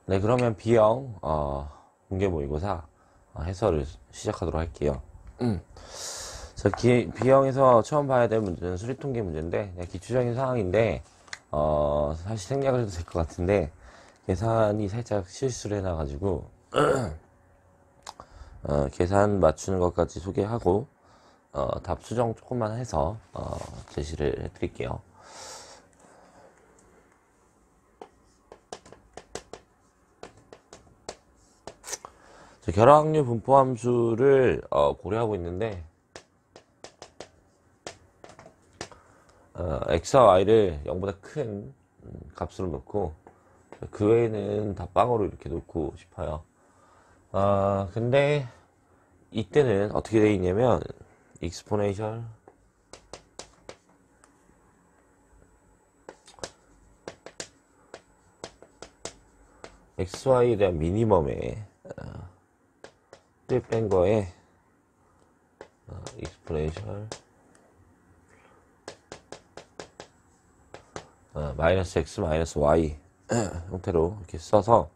네, 그러면 B형 공개 모의고사 해설을 시작하도록 할게요. B형에서 처음 봐야 될 문제는 수리통계 문제인데 그냥 기초적인 상황인데 사실 생략을 해도 될 것 같은데 계산이 살짝 실수를 해놔가지고 계산 맞추는 것까지 소개하고 답 수정 조금만 해서 제시를 해드릴게요. 결합학류 분포함수를 고려하고 있는데 x와 y를 0보다 큰 값으로 놓고 그 외에는 다 빵으로 이렇게 놓고 싶어요. 근데 이때는 어떻게 되어 있냐면 익스포네이셜 xy에 대한 미니멈에 뺀 거에 익스포네이셜 마이너스 x 마이너스 y 형태로 이렇게 써서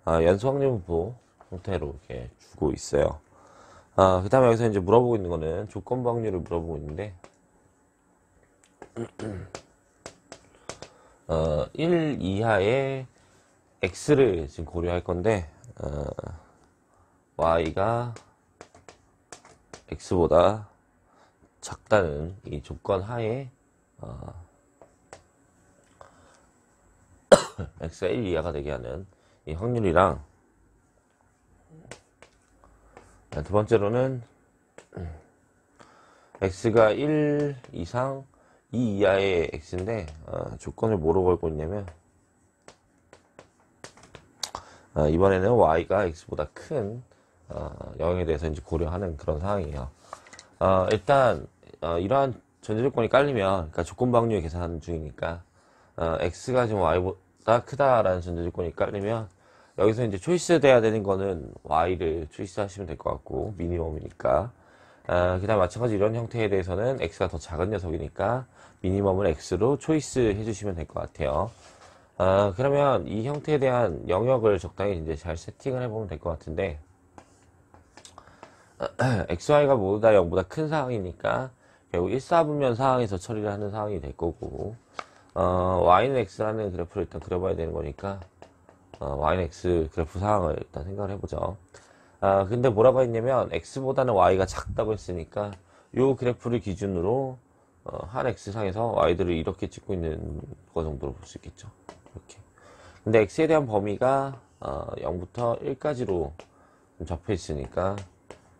연수 확률 분포 형태로 이렇게 주고 있어요. 그 다음에 여기서 이제 물어보고 있는 거는 조건부 확률을 물어보고 있는데 1 이하의 x를 지금 고려할 건데 y가 x보다 작다는 이 조건 하에 x가 1 이하가 되게 하는 이 확률이랑 두 번째로는 x가 1 이상 2 이하의 x인데 조건을 뭐로 걸고 있냐면 이번에는 y가 x보다 큰 0에 대해서 이제 고려하는 그런 상황이에요. 일단 이러한 전제조건이 깔리면 그러니까 조건부 확률 계산 중이니까 x가 지금 y보다 크다라는 전제조건이 깔리면 여기서 이제 초이스 돼야 되는 거는 y를 초이스 하시면 될 것 같고 미니멈이니까 그 다음 마찬가지 이런 형태에 대해서는 x가 더 작은 녀석이니까 미니멈을 x로 초이스 해주시면 될 것 같아요. 그러면 이 형태에 대한 영역을 적당히 이제 잘 세팅을 해보면 될 것 같은데 xy가 모두 다 0보다 큰 상황이니까 결국 1사분면 상황에서 처리를 하는 상황이 될 거고 y는 x라는 그래프를 일단 그려봐야 되는 거니까 y는 x 그래프 상황을 일단 생각을 해보죠. 근데 뭐라고 했냐면 x보다는 y가 작다고 했으니까 요 그래프를 기준으로 한 x상에서 y들을 이렇게 찍고 있는 거 정도로 볼 수 있겠죠. 이렇게. 근데 x에 대한 범위가 0부터 1까지로 접해 있으니까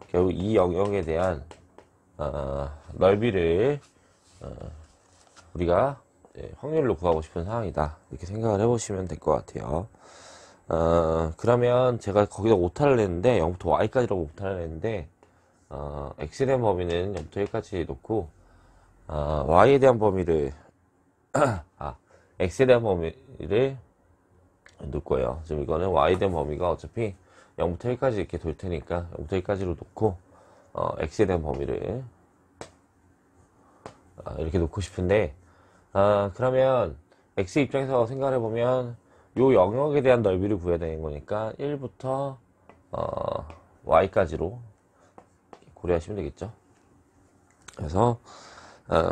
결국 이 영역에 대한 넓이를 우리가 확률로 구하고 싶은 상황이다 이렇게 생각을 해보시면 될 것 같아요. 그러면 제가 거기다 오타를 냈는데 0부터 y까지라고 오타를 냈는데 x에 대한 범위는 0부터 1까지 놓고 y에 대한 범위를 x에 대한 범위를 놓을 거예요. 지금 이거는 y에 대한 범위가 어차피 0부터 1까지 이렇게 돌 테니까 0부터 1까지로 놓고 x에 대한 범위를 이렇게 놓고 싶은데 그러면 x 입장에서 생각을 해보면 요 영역에 대한 넓이를 구해야 되는 거니까 1부터 y까지로 고려하시면 되겠죠. 그래서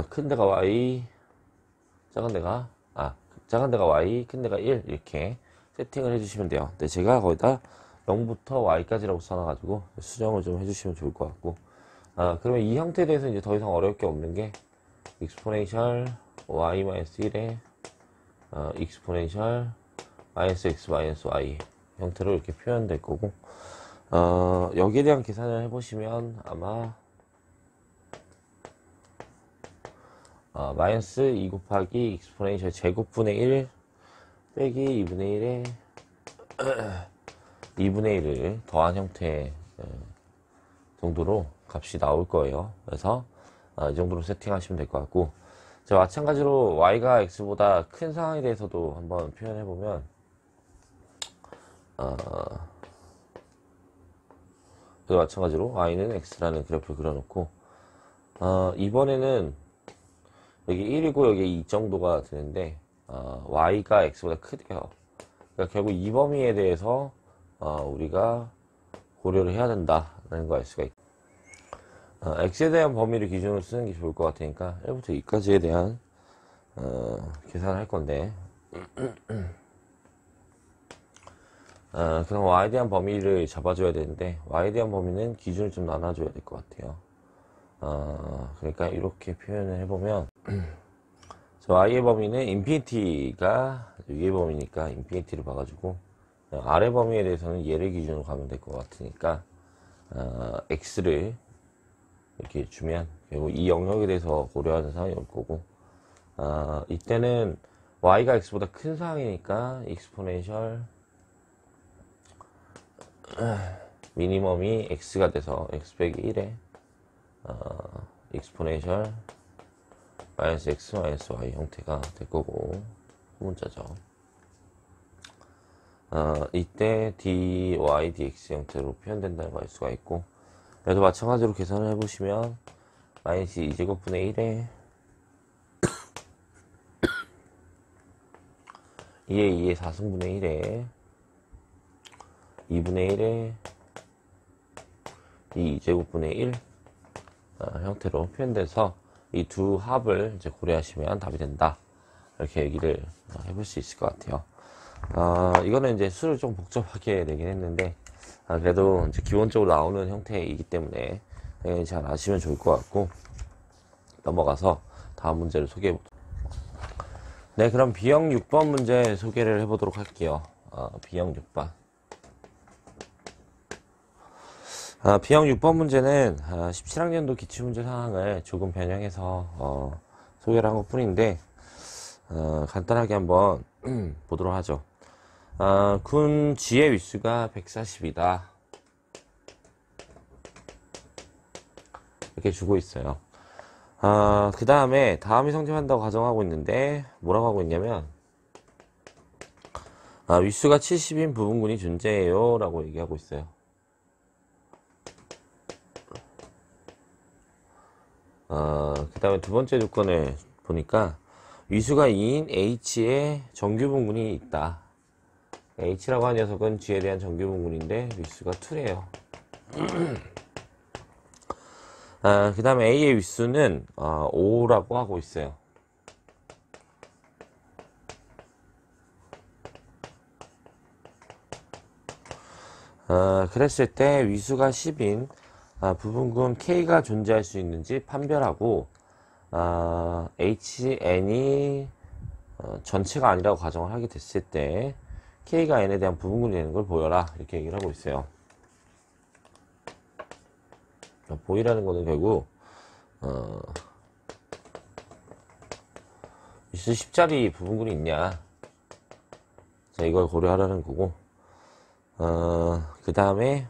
큰 데가 y, 작은 데가 y, 큰 데가 1 이렇게 세팅을 해주시면 돼요. 근데 제가 거기다 0부터 y까지라고 써놔가지고 수정을 좀 해주시면 좋을 것 같고 그러면 이 형태에 대해서 이제 더 이상 어려울 게 없는 게 exponential y-1에 exponential -x -y 형태로 이렇게 표현될 거고 여기에 대한 계산을 해보시면 아마 마이너스 2 곱하기 익스포네이셜 제곱분의 1 빼기 2분의 1에 2분의 1을 더한 형태 정도로 값이 나올 거예요. 그래서 이 정도로 세팅하시면 될 것 같고 자, 마찬가지로 y가 x보다 큰 상황에 대해서도 한번 표현해보면 마찬가지로 y는 x라는 그래프를 그려놓고 이번에는 여기 1이고 여기 2 정도가 되는데 y가 x보다 크대요. 그러니까 결국 이 범위에 대해서 우리가 고려를 해야 된다라는 걸 알 수가 있고, x에 대한 범위를 기준으로 쓰는 게 좋을 것 같으니까 1부터 2까지에 대한 계산을 할 건데, 그럼 y에 대한 범위를 잡아줘야 되는데, y에 대한 범위는 기준을 좀 나눠줘야 될 것 같아요. 그러니까 이렇게 표현을 해보면, y의 범위는 인피니티가 위의 범위니까 인피니티를 봐가지고, 아래 범위에 대해서는 얘를 기준으로 가면 될 것 같으니까, x를 이렇게 주면 결국 이 영역에 대해서 고려하는 상황이 올 거고, 이때는 y가 x보다 큰 상황이니까 익스포넨셜 미니멈이 x가 돼서 x 빼기 1에 익스포넨셜 마이너스 x 마이너스 y 형태가 될 거고, 문자죠. 이때 dy dx 형태로 표현된다는 걸 알 수가 있고, 얘도 마찬가지로 계산을 해보시면 마이너스 2제곱분의 1에 2의 4승분의 1에 2분의 1에 2제곱분의 1 형태로 표현돼서 이 두 합을 이제 고려하시면 답이 된다, 이렇게 얘기를 해볼 수 있을 것 같아요. 이거는 이제 수를 좀 복잡하게 내긴 했는데, 그래도 이제 기본적으로 나오는 형태이기 때문에 잘 아시면 좋을 것 같고, 넘어가서 다음 문제를 소개해 보도록. 네, 그럼 B형 6번 문제 소개를 해보도록 할게요. B형 6번. B형 6번 문제는 17학년도 기출문제 상황을 조금 변형해서 소개를 한 것 뿐인데, 간단하게 한번 보도록 하죠. 군 G의 윗수가 140이다, 이렇게 주고 있어요. 그 다음에 다음이 성립한다고 가정하고 있는데, 뭐라고 하고 있냐면, 윗수가 70인 부분군이 존재해요 라고 얘기하고 있어요. 그 다음에 두 번째 조건을 보니까 위수가 2인 H의 정규분군이 있다. H라고 하는 녀석은 G에 대한 정규분군인데 위수가 2래요. 그 다음에 A의 위수는 5라고 하고 있어요. 그랬을 때 위수가 10인 부분군 K가 존재할 수 있는지 판별하고, HN이 전체가 아니라고 가정을 하게 됐을 때 K가 N에 대한 부분군이 되는 걸 보여라, 이렇게 얘기를 하고 있어요. 보이라는 거는 결국 위수 10짜리 부분군이 있냐, 자, 이걸 고려하라는 거고, 그 다음에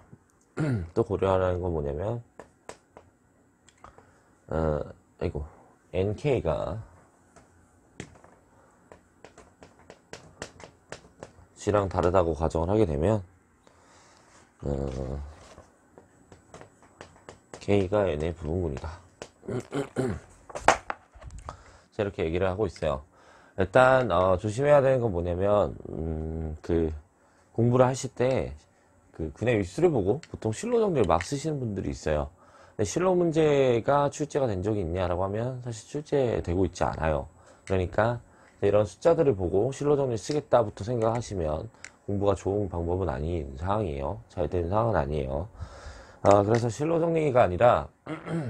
또 고려하라는 건 뭐냐면, NK가 G랑 다르다고 가정을 하게 되면, K가 N의 부분군이다. 자, 이렇게 얘기를 하고 있어요. 일단, 조심해야 되는 건 뭐냐면, 공부를 하실 때, 군의 윗수를 보고 보통 실로 정리를 막 쓰시는 분들이 있어요. 근데 실로 문제가 출제가 된 적이 있냐라고 하면 사실 출제되고 있지 않아요. 그러니까 이런 숫자들을 보고 실로 정리를 쓰겠다부터 생각하시면 공부가 좋은 방법은 아닌 상황이에요. 잘 되는 상황은 아니에요. 그래서 실로 정리가 아니라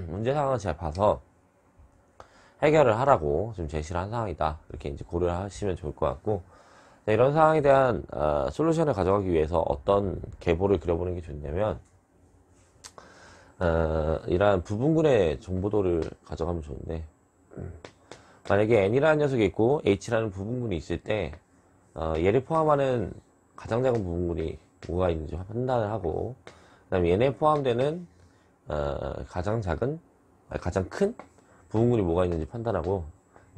문제 상황을 잘 봐서 해결을 하라고 지금 제시를 한 상황이다, 이렇게 이제 고려를 하시면 좋을 것 같고, 이런 상황에 대한 솔루션을 가져가기 위해서 어떤 계보를 그려보는 게 좋냐면, 이러한 부분군의 정보도를 가져가면 좋은데, 만약에 N이라는 녀석이 있고 H라는 부분군이 있을 때 얘를 포함하는 가장 작은 부분군이 뭐가 있는지 판단을 하고, 그 다음에 얘네 포함되는 가장 큰 부분군이 뭐가 있는지 판단하고,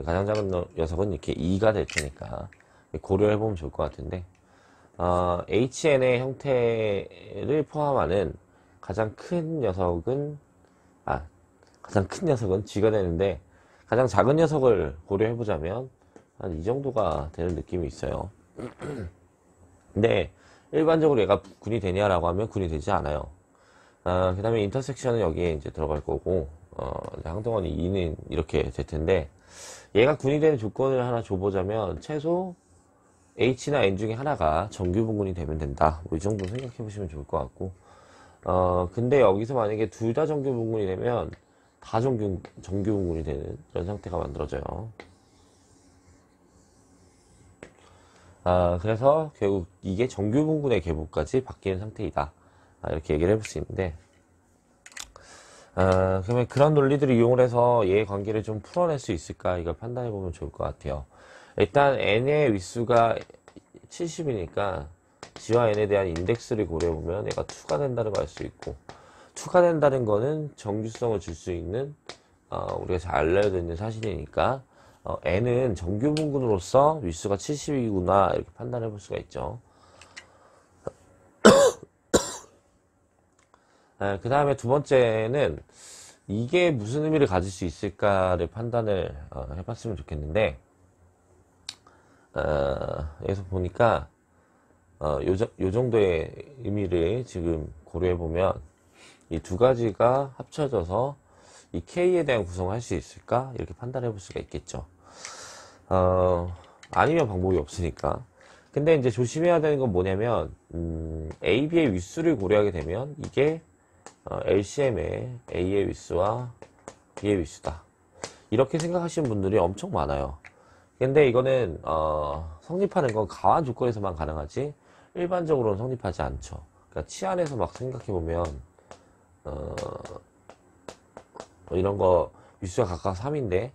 가장 작은 녀석은 이렇게 2가 될 테니까 고려해보면 좋을 것 같은데, HN의 형태를 포함하는 가장 큰 녀석은 G가 되는데, 가장 작은 녀석을 고려해보자면 한 이 정도가 되는 느낌이 있어요. 근데 일반적으로 얘가 군이 되냐라고 하면 군이 되지 않아요. 그 다음에 인터섹션은 여기에 이제 들어갈 거고, 항동원이 2는 이렇게 될 텐데, 얘가 군이 되는 조건을 하나 줘보자면, 최소 H나 N 중에 하나가 정규분군이 되면 된다. 뭐 이 정도 생각해 보시면 좋을 것 같고, 근데 여기서 만약에 둘 다 정규분군이 되면, 다 정규분군이 되는 이런 상태가 만들어져요. 그래서 결국 이게 정규분군의 계보까지 바뀌는 상태이다. 이렇게 얘기를 해볼 수 있는데, 그러면 그런 논리들을 이용을 해서 얘의 관계를 좀 풀어낼 수 있을까? 이걸 판단해 보면 좋을 것 같아요. 일단 n의 윗수가 70이니까 g와 n에 대한 인덱스를 고려해 보면 얘가 2가 된다는 걸 알 수 있고, 2가 된다는 거는 정규성을 줄 수 있는 우리가 잘 알려져 있는 사실이니까 n은 정규분군으로서 윗수가 70이구나 이렇게 판단해 볼 수가 있죠. 그 다음에 두 번째는 이게 무슨 의미를 가질 수 있을까를 판단을 해봤으면 좋겠는데, 여기서 보니까 요 정도의 의미를 지금 고려해보면 이 두 가지가 합쳐져서 이 K에 대한 구성을 할 수 있을까? 이렇게 판단해 볼 수가 있겠죠. 아니면 방법이 없으니까. 근데 이제 조심해야 되는 건 뭐냐면, A, B의 윗수를 고려하게 되면 이게 LCM의 A의 윗수와 B의 윗수다. 이렇게 생각하시는 분들이 엄청 많아요. 근데 이거는 성립하는 건 가한 조건에서만 가능하지 일반적으로는 성립하지 않죠. 그러니까 치안에서 막 생각해보면 이런 거 윗수가 각각 3인데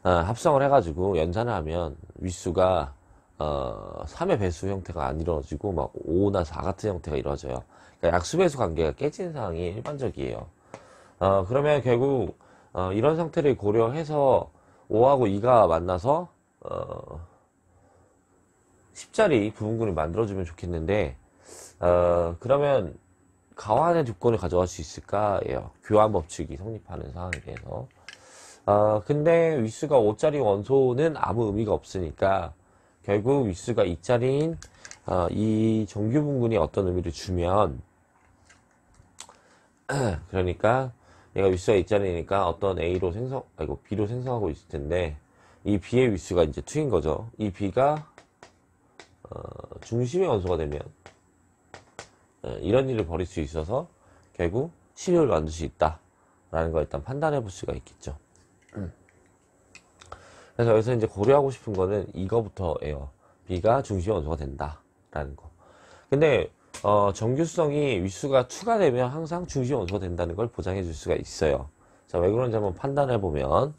합성을 해가지고 연산을 하면 윗수가 3의 배수 형태가 안 이루어지고 막 5나 4 같은 형태가 이루어져요. 그러니까 약수배수 관계가 깨진 상황이 일반적이에요. 그러면 결국 이런 상태를 고려해서 5하고 2가 만나서 10자리 부분군을 만들어주면 좋겠는데 그러면 가환의 조건을 가져갈 수 있을까예요. 교환 법칙이 성립하는 상황에 대해서. 근데 윗수가 5자리 원소는 아무 의미가 없으니까 결국 윗수가 2자리인 이 정규분군이 어떤 의미를 주면 그러니까 얘가 윗수가 2자리니까 어떤 B로 생성하고 있을 텐데 이 B의 윗수가 이제 2인 거죠. 이 B가 중심의 원소가 되면 이런 일을 벌일 수 있어서 결국 신호를 만들 수 있다 라는 걸 일단 판단해 볼 수가 있겠죠. 그래서 여기서 이제 고려하고 싶은 거는 이거부터예요. B가 중심의 원소가 된다 라는 거. 근데 정규성이 윗수가 2가 되면 항상 중심의 원소가 된다는 걸 보장해 줄 수가 있어요. 자, 왜 그런지 한번 판단해 보면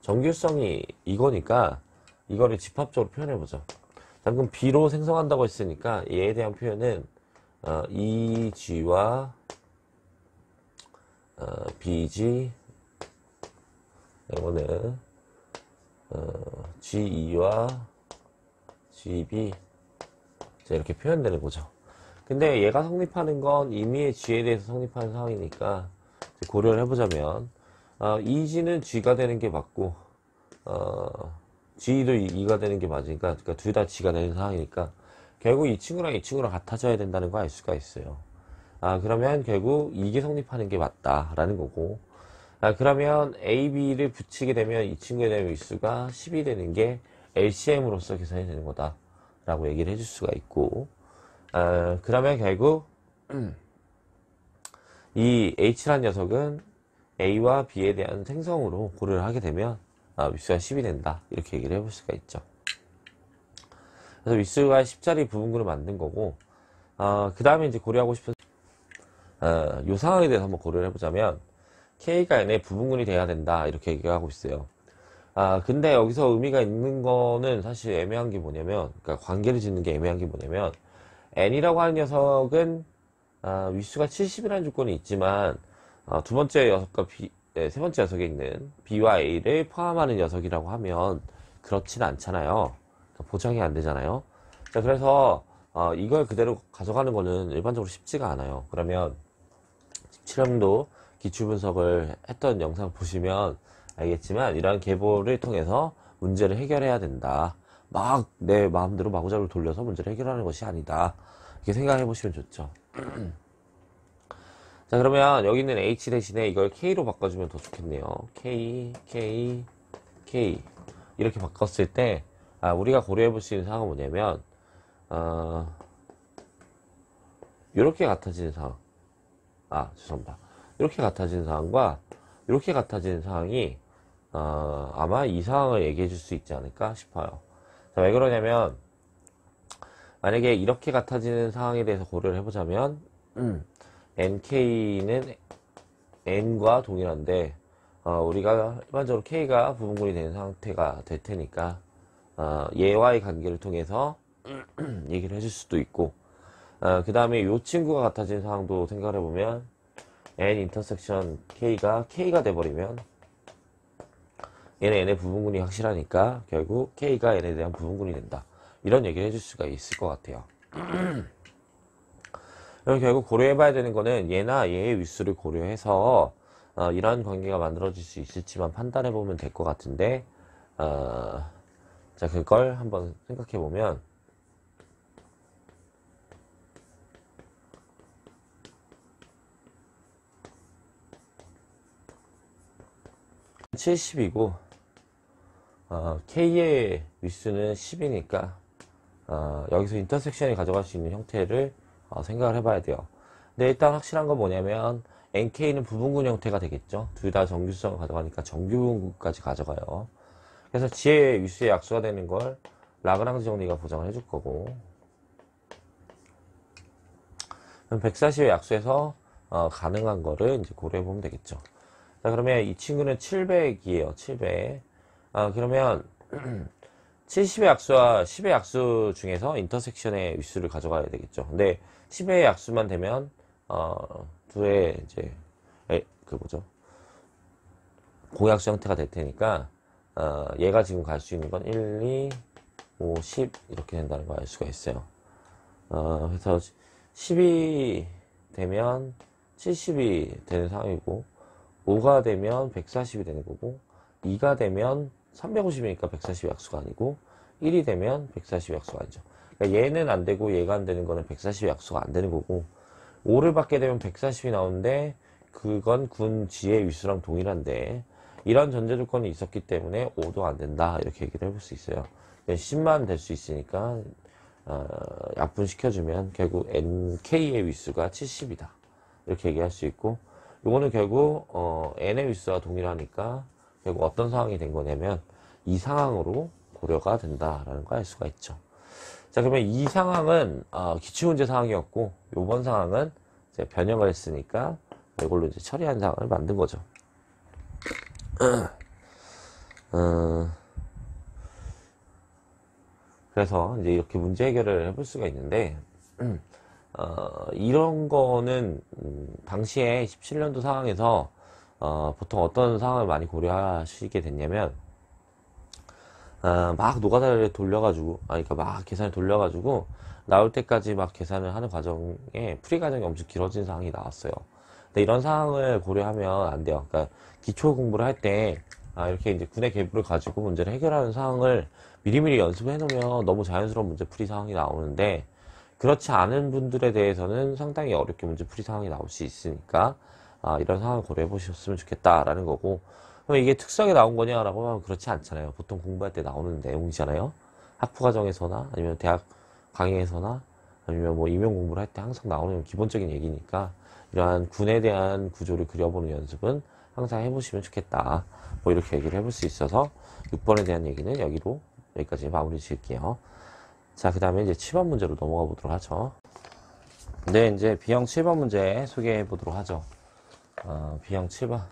정규성이 이거니까 이거를 집합적으로 표현해 보죠. 방금 B로 생성한다고 했으니까 얘에 대한 표현은 EG와 BG 이거는 GE와 GB 이렇게 표현되는 거죠. 근데 얘가 성립하는 건 임의의 G에 대해서 성립하는 상황이니까 고려를 해보자면 EG는 G가 되는 게 맞고 G도 E가 되는 게 맞으니까 그러니까 둘 다 G가 되는 상황이니까 결국 이 친구랑 이 친구랑 같아져야 된다는 거 알 수가 있어요. 그러면 결국 이게 성립하는 게 맞다라는 거고 그러면 A, B를 붙이게 되면 이 친구에 대한 윗수가 10이 되는 게 LCM으로서 계산이 되는 거다 라고 얘기를 해줄 수가 있고 그러면 결국 이 H란 녀석은 A와 B에 대한 생성으로 고려를 하게 되면 윗수가 10이 된다 이렇게 얘기를 해볼 수가 있죠. 그래서 윗수가 10자리 부분군을 만든 거고 그 다음에 이제 고려하고 싶은 요 상황에 대해서 한번 고려를 해보자면 K가 N의 부분군이 돼야 된다 이렇게 얘기하고 있어요. 근데 여기서 의미가 있는 거는 사실 애매한 게 뭐냐면 그러니까 관계를 짓는 게 애매한 게 뭐냐면 N이라고 하는 녀석은 윗수가 70이라는 조건이 있지만 두 번째 녀석과 세 번째 녀석에 있는 B와 A를 포함하는 녀석이라고 하면 그렇진 않잖아요. 그러니까 보장이 안 되잖아요. 자, 그래서 이걸 그대로 가져가는 거는 일반적으로 쉽지가 않아요. 그러면 17년도 기출 분석을 했던 영상 보시면 알겠지만 이러한 계보를 통해서 문제를 해결해야 된다. 막 내 마음대로 마구잡이로 돌려서 문제를 해결하는 것이 아니다. 이렇게 생각해 보시면 좋죠. 자, 그러면 여기 있는 H 대신에 이걸 K로 바꿔주면 더 좋겠네요. K 이렇게 바꿨을 때 우리가 고려해 볼 수 있는 사항은 뭐냐면 이렇게 같아지는 상황, 죄송합니다. 이렇게 같아지는 상황과 이렇게 같아지는 상황이 아마 이 상황을 얘기해 줄 수 있지 않을까 싶어요. 자, 왜 그러냐면 만약에 이렇게 같아지는 상황에 대해서 고려를 해보자면 NK는 N과 동일한데 우리가 일반적으로 K가 부분군이 된 상태가 될 테니까 얘와의 관계를 통해서 얘기를 해줄 수도 있고 그 다음에 이 친구가 같아진 상황도 생각을 해보면 N 인터섹션 K가 돼버리면 얘는 N의 부분군이 확실하니까 결국 K가 N에 대한 부분군이 된다. 이런 얘기를 해줄 수가 있을 것 같아요. 그럼 결국 고려해봐야 되는 거는 얘나 얘의 윗수를 고려해서 이러한 관계가 만들어질 수 있을지만 판단해보면 될 것 같은데 자, 그걸 한번 생각해보면 70이고 K의 윗수는 10이니까 여기서 인터섹션이 가져갈 수 있는 형태를 생각을 해봐야 돼요. 근데 일단 확실한 건 뭐냐면 NK는 부분군 형태가 되겠죠. 둘 다 정규수성을 가져가니까 정규분군까지 가져가요. 그래서 지의 윗수의 약수가 되는 걸 라그랑지 정리가 보장을 해줄 거고, 그럼 140의 약수에서 가능한 거를 이제 고려해 보면 되겠죠. 자, 그러면 이 친구는 700이에요. 700. 그러면 70의 약수와 10의 약수 중에서 인터섹션의 윗수를 가져가야 되겠죠. 근데 10의 약수만 되면 둘의 이제 공약수 형태가 될 테니까 얘가 지금 갈 수 있는 건 1, 2, 5, 10 이렇게 된다는 걸 알 수가 있어요. 그래서 10이 되면 70이 되는 상황이고 5가 되면 140이 되는 거고 2가 되면 350이니까 140 약수가 아니고 1이 되면 140 약수가 아니죠. 그러니까 얘는 안 되고 얘가 안 되는 거는 140 약수가 안 되는 거고 5를 받게 되면 140이 나오는데 그건 군 지의 윗수랑 동일한데 이런 전제 조건이 있었기 때문에 5도 안 된다 이렇게 얘기를 해볼 수 있어요. 10만 될 수 있으니까 약분시켜주면 결국 NK의 윗수가 70이다 이렇게 얘기할 수 있고 이거는 결국 N의 윗수와 동일하니까 결국 어떤 상황이 된 거냐면 이 상황으로 고려가 된다라는 걸 알 수가 있죠. 자, 그러면 이 상황은 기출문제 상황이었고 이번 상황은 이제 변형을 했으니까 이걸로 이제 처리한 상황을 만든 거죠. 그래서 이제 이렇게 문제 해결을 해볼 수가 있는데 이런 거는 당시에 17년도 상황에서 보통 어떤 상황을 많이 고려하시게 됐냐면 막 노가다를 돌려가지고 그러니까 막 계산을 돌려가지고 나올 때까지 막 계산을 하는 과정에 풀이 과정이 엄청 길어진 상황이 나왔어요. 근데 이런 상황을 고려하면 안 돼요. 그러니까 기초 공부를 할 때 이렇게 이제 군의 계보를 가지고 문제를 해결하는 상황을 미리미리 연습해 놓으면 너무 자연스러운 문제 풀이 상황이 나오는데 그렇지 않은 분들에 대해서는 상당히 어렵게 문제 풀이 상황이 나올 수 있으니까 이런 상황을 고려해 보셨으면 좋겠다라는 거고, 그럼 이게 특수하게 나온 거냐라고 하면 그렇지 않잖아요. 보통 공부할 때 나오는 내용이잖아요. 학부과정에서나 아니면 대학 강의에서나 아니면 뭐 임용 공부를 할 때 항상 나오는 기본적인 얘기니까 이러한 군에 대한 구조를 그려보는 연습은 항상 해보시면 좋겠다. 뭐 이렇게 얘기를 해볼 수 있어서 6번에 대한 얘기는 여기까지 마무리 지을게요. 자, 그 다음에 이제 7번 문제로 넘어가 보도록 하죠. 네, 이제 B형 7번 문제 소개해 보도록 하죠. B형 7번.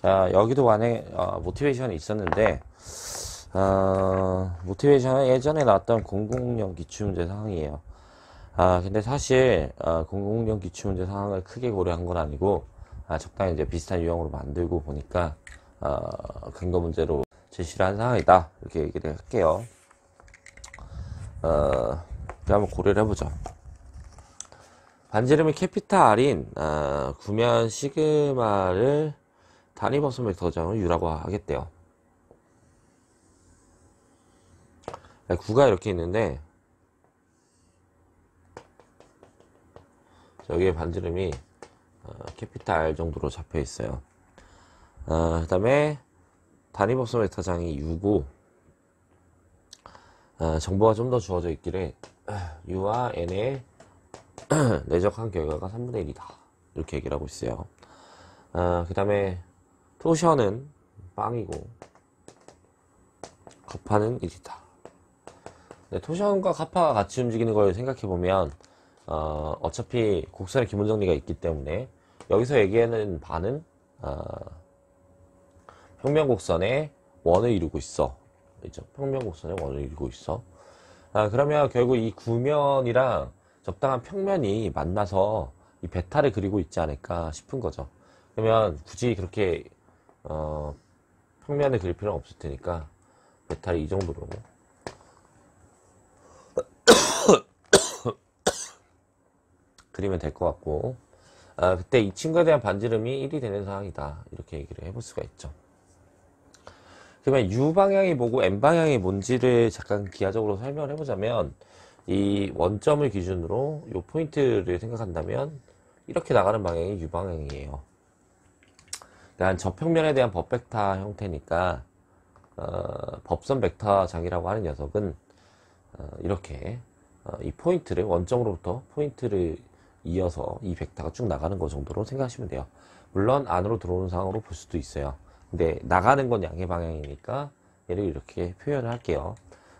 자, 여기도 안에 모티베이션이 있었는데 모티베이션은 예전에 나왔던 공공형 기출문제 상황이에요. 근데 사실 공공형 기출문제 상황을 크게 고려한 건 아니고 적당히 이제 비슷한 유형으로 만들고 보니까 근거 문제로 제시를 한 상황이다 이렇게 얘기를 할게요. 한번 고려를 해보죠. 반지름이 캐피탈 R인 구면 시그마를 단위 법선 벡터장을 U라고 하겠대요. 구가 이렇게 있는데 여기에 반지름이 캐피탈 R 정도로 잡혀 있어요. 그 다음에 단위 법선 벡터장이 U고 정보가 좀 더 주어져 있기를 U와 N의 내적한 결과가 3분의 1이다 이렇게 얘기를 하고 있어요. 그 다음에 토션은 빵이고 가파는 1이다. 토션과 가파가 같이 움직이는 걸 생각해보면 어차피 곡선의 기본 정리가 있기 때문에 여기서 얘기하는 반은 평면곡선의 원을 이루고 있어. 그렇죠? 평면곡선의 원을 이루고 있어. 그러면 결국 이 구면이랑 적당한 평면이 만나서 이 베타를 그리고 있지 않을까 싶은 거죠. 그러면 굳이 그렇게 평면을 그릴 필요는 없을 테니까 베타를 이 정도로 그리면 될 것 같고, 그때 이 친구에 대한 반지름이 1이 되는 상황이다 이렇게 얘기를 해볼 수가 있죠. 그러면 U 방향이 뭐고 N 방향이 뭔지를 잠깐 기하적으로 설명을 해보자면, 이 원점을 기준으로 이 포인트를 생각한다면 이렇게 나가는 방향이 U 방향이에요. 그러니까 저평면에 대한 법벡터 형태니까 법선 벡터장이라고 하는 녀석은 이렇게 이 포인트를 원점으로부터 포인트를 이어서 이 벡터가 쭉 나가는 것 정도로 생각하시면 돼요. 물론 안으로 들어오는 상황으로 볼 수도 있어요. 근데 나가는 건 양의 방향이니까 얘를 이렇게 표현을 할게요.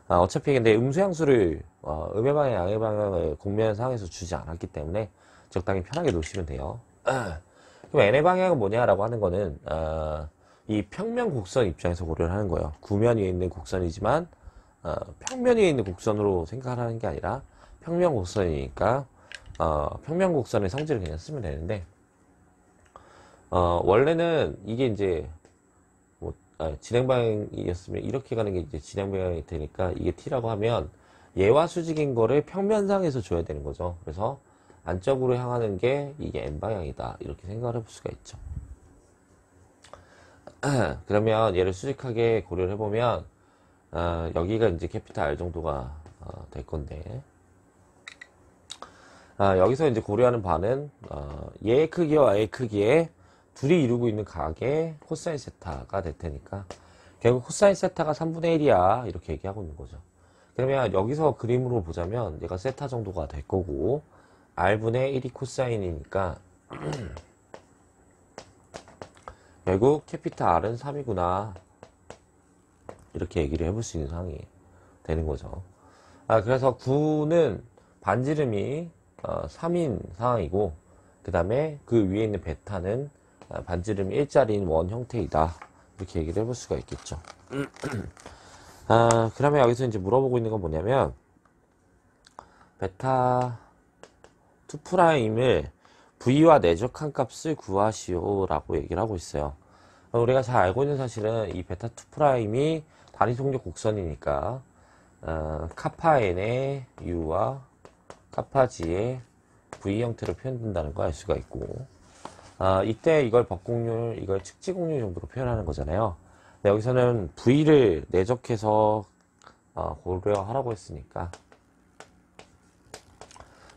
어차피 근데 음수양수를 음의 방향, 양의 방향을 공면 상에서 주지 않았기 때문에 적당히 편하게 놓으시면 돼요. 그럼 n의 방향은 뭐냐라고 하는 거는 이 평면 곡선 입장에서 고려를 하는 거예요. 구면 위에 있는 곡선이지만 평면 위에 있는 곡선으로 생각을 하는 게 아니라 평면 곡선이니까 평면 곡선의 성질을 그냥 쓰면 되는데 원래는 이게 이제 뭐 진행 방향이었으면 이렇게 가는 게 이제 진행 방향이 되니까 이게 t라고 하면 얘와 수직인 거를 평면상에서 줘야 되는 거죠. 그래서 안쪽으로 향하는 게 이게 n 방향이다 이렇게 생각을 해볼 수가 있죠. 그러면 얘를 수직하게 고려를 해보면 여기가 이제 캐피탈 R 정도가 될 건데 여기서 이제 고려하는 바는 얘의 크기와 얘의 크기에 둘이 이루고 있는 각의 코사인 세타가 될 테니까 결국 코사인 세타가 3분의 1이야 이렇게 얘기하고 있는 거죠. 그러면 여기서 그림으로 보자면 얘가 세타 정도가 될 거고 R분의 1이 코사인이니까 결국 캐피탈 R은 3이구나 이렇게 얘기를 해볼 수 있는 상황이 되는 거죠. 그래서 9는 반지름이 3인 상황이고 그 다음에 그 위에 있는 베타는 반지름이 일자리인 원 형태이다 이렇게 얘기를 해볼 수가 있겠죠. 그러면 여기서 이제 물어보고 있는 건 뭐냐면 베타 2'을 V와 내적한 값을 구하시오 라고 얘기를 하고 있어요. 우리가 잘 알고 있는 사실은 이 베타 2'이 단위 속력 곡선이니까 카파 n의 u와 카파 g의 v 형태로 표현된다는 걸 알 수가 있고 이때 이걸 법공률, 이걸 측지공률 정도로 표현하는 거잖아요. 근데 여기서는 v를 내적해서 고려하라고 했으니까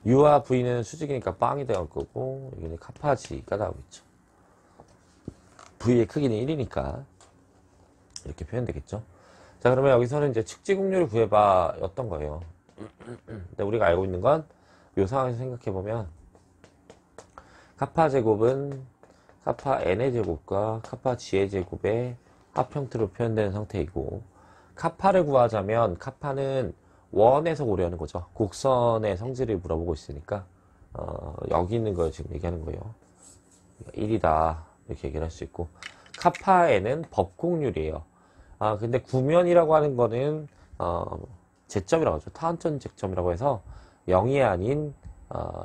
u와 v는 수직이니까 빵이 될 거고 여기는 카파 g가 나오고 있죠. v의 크기는 1이니까 이렇게 표현되겠죠. 자, 그러면 여기서는 이제 측지공률을 구해봐 였던 거예요. 근데 우리가 알고 있는 건 이 상황에서 생각해보면 카파 제곱은 카파 n의 제곱과 카파 g의 제곱의 합형태로 표현되는 상태이고 카파를 구하자면 카파는 원에서 고려하는 거죠. 곡선의 성질을 물어보고 있으니까 여기 있는 걸 지금 얘기하는 거예요. 1이다 이렇게 얘기를 할 수 있고 카파 n은 법공률이에요. 근데 구면이라고 하는 거는 제점이라고 하죠. 타원점 제점이라고 해서 0이 아닌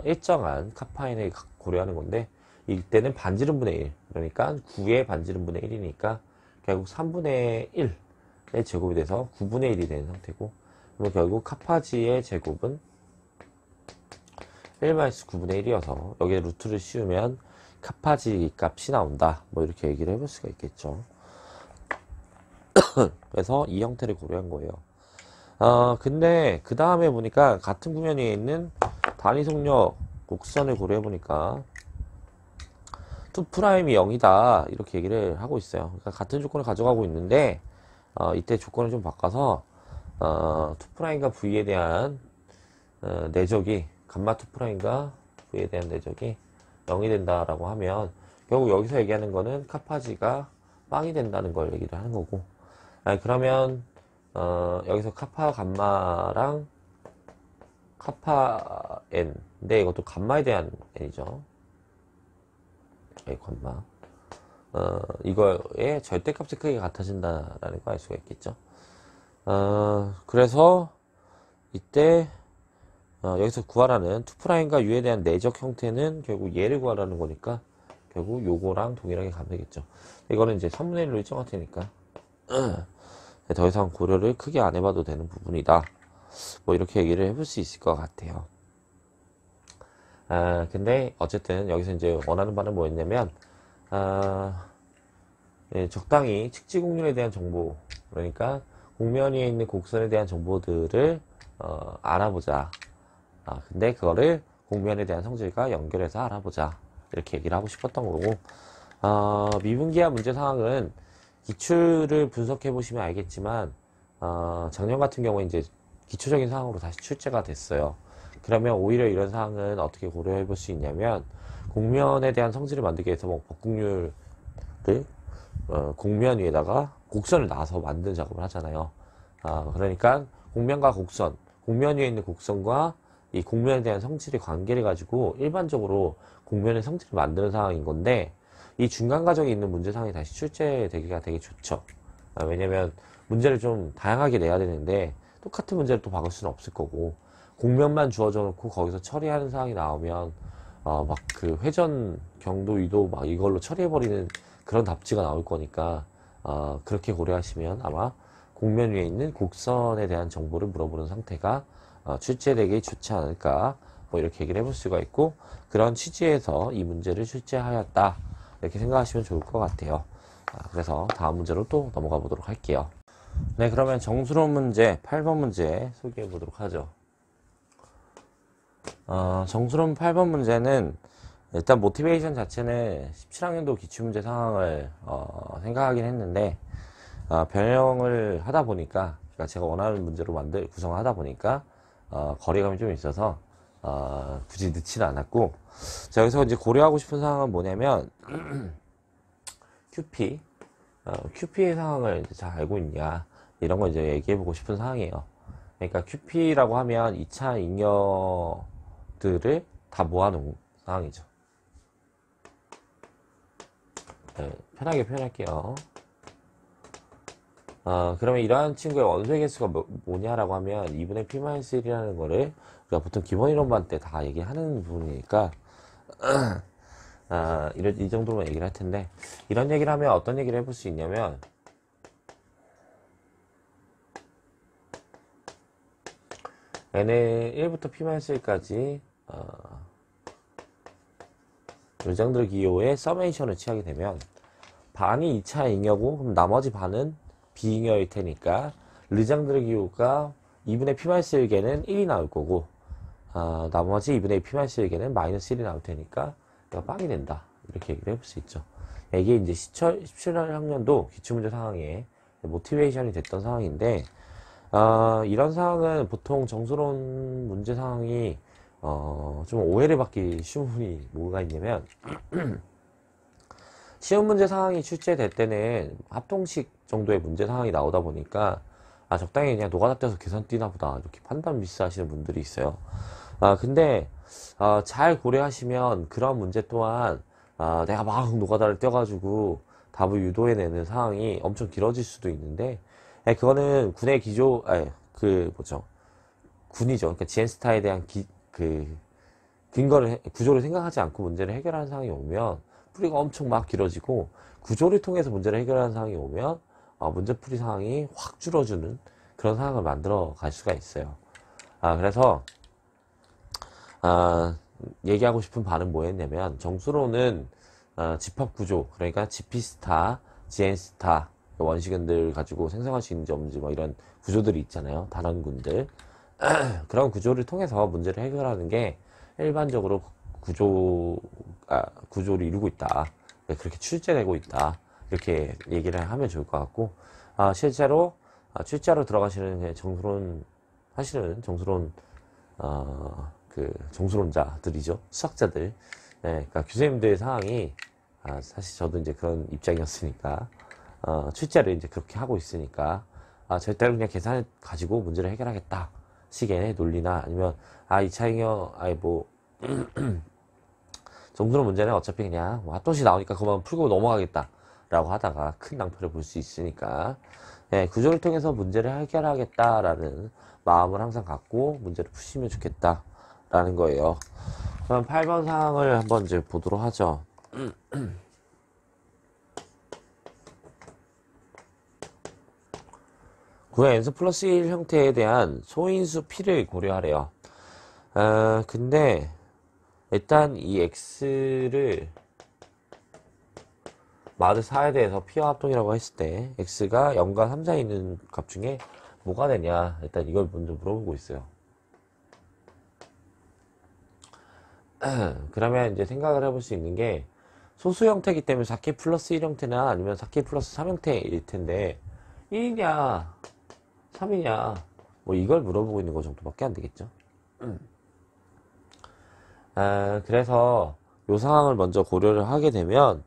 일정한 카파인을 고려하는 건데 이때는 반지름분의 1 그러니까 9의 반지름분의 1이니까 결국 3분의 1의 제곱이 돼서 9분의 1이 되는 상태고 그러면 결국 카파지의 제곱은 1-9분의 1이어서 여기에 루트를 씌우면 카파지 값이 나온다. 뭐 이렇게 얘기를 해볼 수가 있겠죠. 그래서 이 형태를 고려한 거예요. 근데 그 다음에 보니까 같은 구면 위에 있는 단위 속력 곡선을 고려해 보니까 2'이 0이다 이렇게 얘기를 하고 있어요. 그러니까 같은 조건을 가져가고 있는데 이때 조건을 좀 바꿔서 2'과 V에 대한 내적이 감마 2'과 V에 대한 내적이 0이 된다라고 하면 결국 여기서 얘기하는 거는 카파지가 빵이 된다는 걸 얘기를 하는 거고, 그러면 여기서 카파 감마랑 카파 n, 근데 이것도 감마에 대한 n이죠. 감마. 이거의 절대값의 크기가 같아진다라는 거 알 수가 있겠죠. 그래서 이때 여기서 구하라는 2'과 U에 대한 내적 형태는 결국 얘를 구하라는 거니까 결국 요거랑 동일하게 가면 되겠죠. 이거는 이제 3분의 1로 일정할 테니까 더 이상 고려를 크게 안 해봐도 되는 부분이다. 뭐 이렇게 얘기를 해볼 수 있을 것 같아요. 근데 어쨌든 여기서 이제 원하는 바는 뭐였냐면 적당히 측지 곡률에 대한 정보, 그러니까 곡면 위에 있는 곡선에 대한 정보들을 알아보자. 근데 그거를 곡면에 대한 성질과 연결해서 알아보자. 이렇게 얘기를 하고 싶었던 거고, 미분기하 문제 상황은 기출을 분석해 보시면 알겠지만, 작년 같은 경우에 이제 기초적인 상황으로 다시 출제가 됐어요. 그러면 오히려 이런 상황은 어떻게 고려해 볼 수 있냐면, 곡면에 대한 성질을 만들기 위해서 뭐 볶음률을 곡면 위에다가 곡선을 놔서 만드는 작업을 하잖아요. 그러니까 곡면과 곡선, 곡면 위에 있는 곡선과 이 곡면에 대한 성질의 관계를 가지고 일반적으로 곡면의 성질을 만드는 상황인 건데, 이 중간 과정에 있는 문제상이 다시 출제되기가 되게 좋죠. 왜냐면 문제를 좀 다양하게 내야 되는데 똑같은 문제를 또 박을 수는 없을 거고, 곡면만 주어져 놓고 거기서 처리하는 상황이 나오면 막 그 회전 경도 위도 막 이걸로 처리해버리는 그런 답지가 나올 거니까 그렇게 고려하시면 아마 곡면 위에 있는 곡선에 대한 정보를 물어보는 상태가 출제되기 좋지 않을까, 뭐 이렇게 얘기를 해볼 수가 있고, 그런 취지에서 이 문제를 출제하였다 이렇게 생각하시면 좋을 것 같아요. 그래서 다음 문제로 또 넘어가 보도록 할게요. 네, 그러면 정수론 문제 8번 문제 소개해 보도록 하죠. 정수론 8번 문제는 일단 모티베이션 자체는 17학년도 기출문제 상황을 생각하긴 했는데, 변형을 하다 보니까, 그러니까 제가 원하는 문제로 구성하다 보니까 거리감이 좀 있어서 굳이 넣지는 않았고, 자, 여기서 이제 고려하고 싶은 상황은 뭐냐면 QP의 상황을 이제 잘 알고 있냐, 이런 거 이제 얘기해보고 싶은 상황이에요. 그러니까 QP라고 하면 2차 잉여들을 다 모아놓은 상황이죠. 네, 편하게 표현할게요. 그러면 이러한 친구의 원소의 개수가 뭐냐라고 하면 2분의 P-1이라는 거를 우리가 보통 기본 이론반 때 다 얘기하는 부분이니까 이 정도로만 얘기를 할 텐데, 이런 얘기를 하면 어떤 얘기를 해볼 수 있냐면, n의 1부터 P-1까지 요장들 기호의 서메이션을 취하게 되면 반이 2차 잉여고, 그럼 나머지 반은 비잉여일 테니까 르장들 기호가 2분의 P-1개는 1이 나올 거고, 나머지 2분의 P-1개는 마이너스 1이 나올 테니까 빵이 된다, 이렇게 얘기를 해볼 수 있죠. 이게 이제 17학년도 기출문제 상황에 모티베이션이 됐던 상황인데, 이런 상황은 보통 정수론 문제 상황이 좀 오해를 받기 쉬운 부분이 뭐가 있냐면, 시험 문제 상황이 출제될 때는 합동식 정도의 문제 상황이 나오다 보니까 적당히 그냥 노가다 떼서 계산 뛰나 보다 이렇게 판단 미스하시는 분들이 있어요. 근데 잘 고려하시면 그런 문제 또한 내가 막 노가다를 떼가지고 답을 유도해내는 상황이 엄청 길어질 수도 있는데, 그거는 군의 군이죠. 그러니까 지엔스타에 대한 구조를 생각하지 않고 문제를 해결하는 상황이 오면 풀이가 엄청 막 길어지고, 구조를 통해서 문제를 해결하는 상황이 오면 문제풀이 상황이 확 줄어주는 그런 상황을 만들어 갈 수가 있어요. 그래서 얘기하고 싶은 바는 뭐였냐면, 정수로는 집합 구조, 그러니까 GP스타, GN스타 원시근들 가지고 생성할 수 있는지 없는지 뭐 이런 구조들이 있잖아요. 단원군들. 그런 구조를 통해서 문제를 해결하는 게 일반적으로 구조를 이루고 있다. 그렇게 출제되고 있다. 이렇게 얘기를 하면 좋을 것 같고, 실제로 출제하러 들어가시는 정수론 하시는 정수론자들이죠. 수학자들. 그러니까 교수님들 상황이, 사실 저도 이제 그런 입장이었으니까, 출제를 이제 그렇게 하고 있으니까, 절대로 그냥 계산을 가지고 문제를 해결하겠다. 식의 논리나 아니면, 이차잉여, 정수론 문제는 어차피 그냥 핫도시 나오니까 그만 풀고 넘어가겠다. 라고 하다가 큰 낭패를 볼 수 있으니까, 구조를 통해서 문제를 해결하겠다라는 마음을 항상 갖고 문제를 푸시면 좋겠다라는 거예요. 그럼 8번 사항을 한번 이제 보도록 하죠. 구의 n수 플러스 1 형태에 대한 소인수 p를 고려하래요. 근데 일단 이 x를 마드 4에 대해서 p와 합동이라고 했을 때 x가 0과 3 사이에 있는 값 중에 뭐가 되냐, 일단 이걸 먼저 물어보고 있어요. 그러면 이제 생각을 해볼 수 있는 게, 소수 형태이기 때문에 4K 플러스 1 형태나 아니면 4K 플러스 3 형태일 텐데 1이냐 3이냐 뭐 이걸 물어보고 있는 거 정도밖에 안 되겠죠. 그래서 이 상황을 먼저 고려를 하게 되면,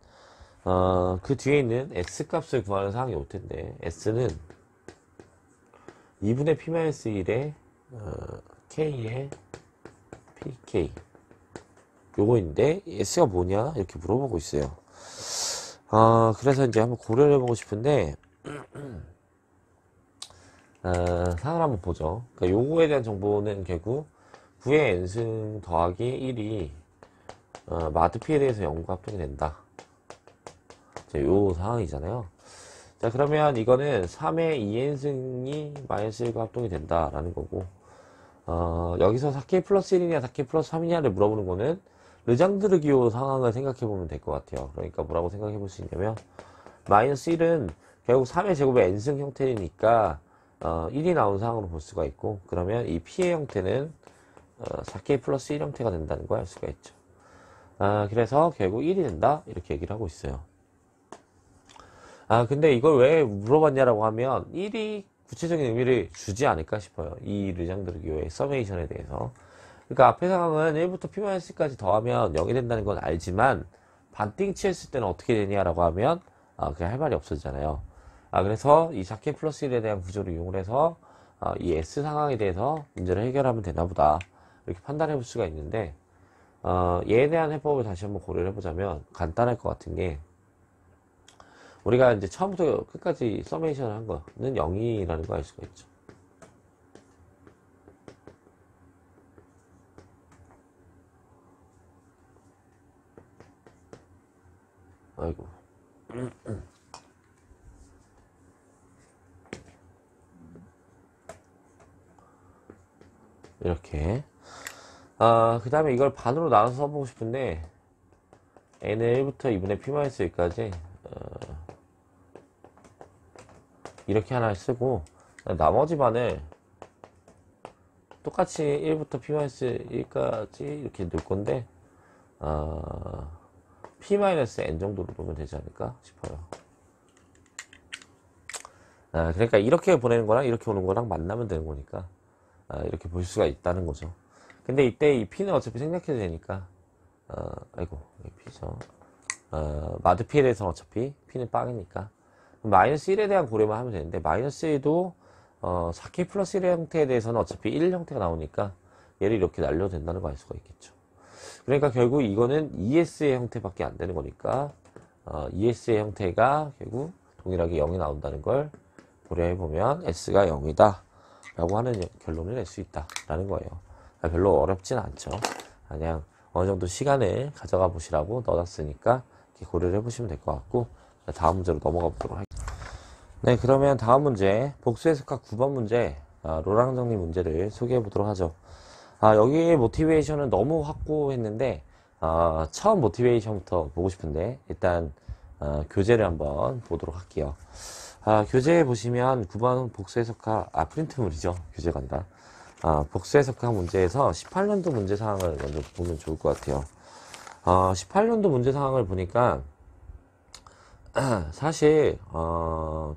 그 뒤에 있는 s 값을 구하는 상황이 올 텐데, s는 2분의 p-1의 k의 pk 요거인데 s가 뭐냐 이렇게 물어보고 있어요. 그래서 이제 한번 고려를 해보고 싶은데, 상을 한번 보죠. 그러니까 요거에 대한 정보는 결국 9의 n승 더하기 1이 마드 p에 대해서 0과 합동이 된다. 요 상황이잖아요. 자, 그러면 이거는 3의 2n승이 마이너스 1과 합동이 된다라는 거고, 여기서 4K 플러스 1이냐 4K 플러스 3이냐를 물어보는 거는 르장드르 기호 상황을 생각해 보면 될 것 같아요. 그러니까 뭐라고 생각해 볼 수 있냐면, 마이너스 1은 결국 3의 제곱의 n승 형태니까 1이 나온 상황으로 볼 수가 있고, 그러면 이 p의 형태는 4K 플러스 1 형태가 된다는 걸 알 수가 있죠. 그래서 결국 1이 된다 이렇게 얘기를 하고 있어요. 근데 이걸 왜 물어봤냐라고 하면 1이 구체적인 의미를 주지 않을까 싶어요. 이 르장드르 기호의 서메이션에 대해서. 그러니까 앞의 상황은 1부터 p-까지 더하면 0이 된다는 건 알지만, 반띵 치했을 때는 어떻게 되냐라고 하면 그냥 할 말이 없어지잖아요. 그래서 이 4K 플러스 1에 대한 구조를 이용을 해서 이 S 상황에 대해서 문제를 해결하면 되나 보다 이렇게 판단해 볼 수가 있는데, 얘에 대한 해법을 다시 한번 고려를 해보자면 간단할 것 같은 게, 우리가 이제 처음부터 끝까지 서메이션을 한 거는 0이라는 거 알 수가 있죠. 아이고. 이렇게. 그 다음에 이걸 반으로 나눠서 써보고 싶은데, n을 1부터 2분의 p-1까지 이렇게 하나 쓰고, 나머지 반을 똑같이 1부터 p-1까지 이렇게 넣을 건데, p-n 정도로 보면 되지 않을까 싶어요. 그러니까 이렇게 보내는 거랑 이렇게 오는 거랑 만나면 되는 거니까 이렇게 볼 수가 있다는 거죠. 근데 이때 이 p는 어차피 생략해도 되니까, 아이고 p죠. 마드 p에 대해서는 어차피 p는 빵이니까 마이너스 1에 대한 고려만 하면 되는데, 마이너스 1도 4K 플러스 1의 형태에 대해서는 어차피 1 형태가 나오니까 얘를 이렇게 날려도 된다는 거 알 수가 있겠죠. 그러니까 결국 이거는 ES의 형태밖에 안 되는 거니까, ES의 형태가 결국 동일하게 0이 나온다는 걸 고려해보면 S가 0이다 라고 하는 결론을 낼 수 있다 라는 거예요. 별로 어렵진 않죠. 그냥 어느 정도 시간을 가져가 보시라고 넣어놨으니까 이렇게 고려를 해보시면 될 것 같고, 다음 문제로 넘어가 보도록 하겠습니다. 네, 그러면 다음 문제, 복수해석학 9번 문제, 로랑 정리 문제를 소개해 보도록 하죠. 여기의 모티베이션은 너무 확고했는데, 처음 모티베이션부터 보고 싶은데, 일단, 교재를 한번 보도록 할게요. 교재에 보시면 9번 복수 해석화, 프린트물이죠. 교재가 아니라. 복수 해석화 문제에서 18년도 문제 사항을 먼저 보면 좋을 것 같아요. 18년도 문제 사항을 보니까, 사실,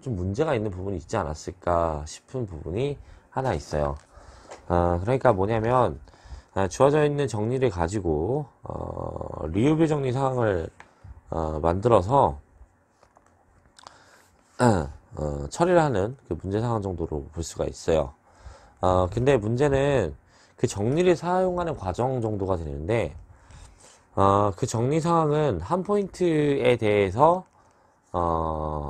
좀 문제가 있는 부분이 있지 않았을까 싶은 부분이 하나 있어요. 그러니까 뭐냐면, 주어져 있는 정리를 가지고, 리뷰 정리 사항을, 만들어서, 처리를 하는 그 문제 상황 정도로 볼 수가 있어요. 근데 문제는 그 정리를 사용하는 과정 정도가 되는데, 그 정리 상황은 한 포인트에 대해서,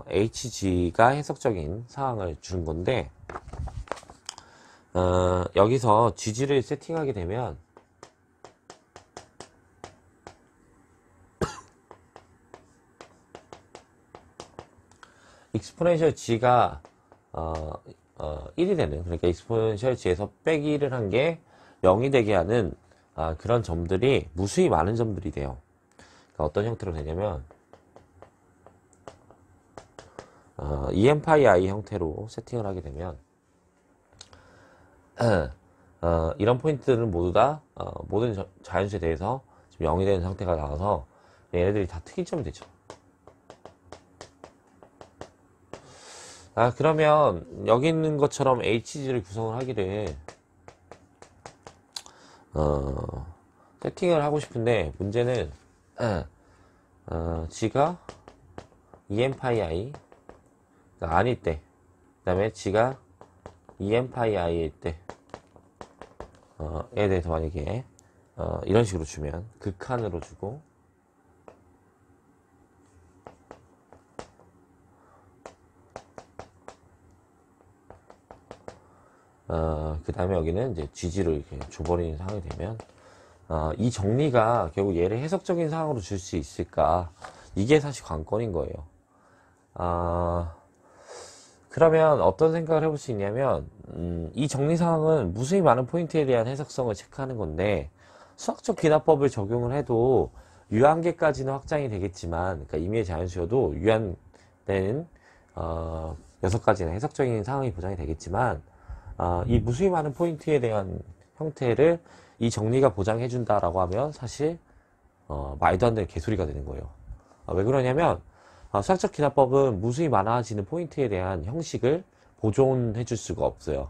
HG가 해석적인 사항을 주는 건데, 여기서 GG를 세팅하게 되면, 익스포넨셜 g가 1이 되는, 그러니까 익스포넨셜 g에서 빼기 1을 한 게 0이 되게 하는 그런 점들이 무수히 많은 점들이 돼요. 그러니까 어떤 형태로 되냐면 EMPI 형태로 세팅을 하게 되면 이런 포인트들은 모두 다 모든 자연수에 대해서 지금 0이 되는 상태가 나와서 얘네들이 다 특이점이 되죠. 그러면 여기 있는 것처럼 HG를 구성을 하기를 세팅을 하고 싶은데 문제는 G가 EMPI 아닐 때, 그 다음에 G가 EMPI일 때 에 대해서 만약에 이런 식으로 주면 극한으로 주고 그 다음에 여기는 이제 GG를 이렇게 줘버리는 상황이 되면 이 정리가 결국 얘를 해석적인 상황으로 줄 수 있을까, 이게 사실 관건인 거예요. 그러면 어떤 생각을 해볼 수 있냐면 이 정리 상황은 무수히 많은 포인트에 대한 해석성을 체크하는 건데 수학적 귀납법을 적용을 해도 유한계까지는 확장이 되겠지만, 그러니까 임의의 자연수여도 유한되는 6가지의 해석적인 상황이 보장이 되겠지만 이 무수히 많은 포인트에 대한 형태를 이 정리가 보장해준다라고 하면 사실 말도 안 되는 개소리가 되는 거예요. 왜 그러냐면 수학적 기납법은 무수히 많아지는 포인트에 대한 형식을 보존해 줄 수가 없어요.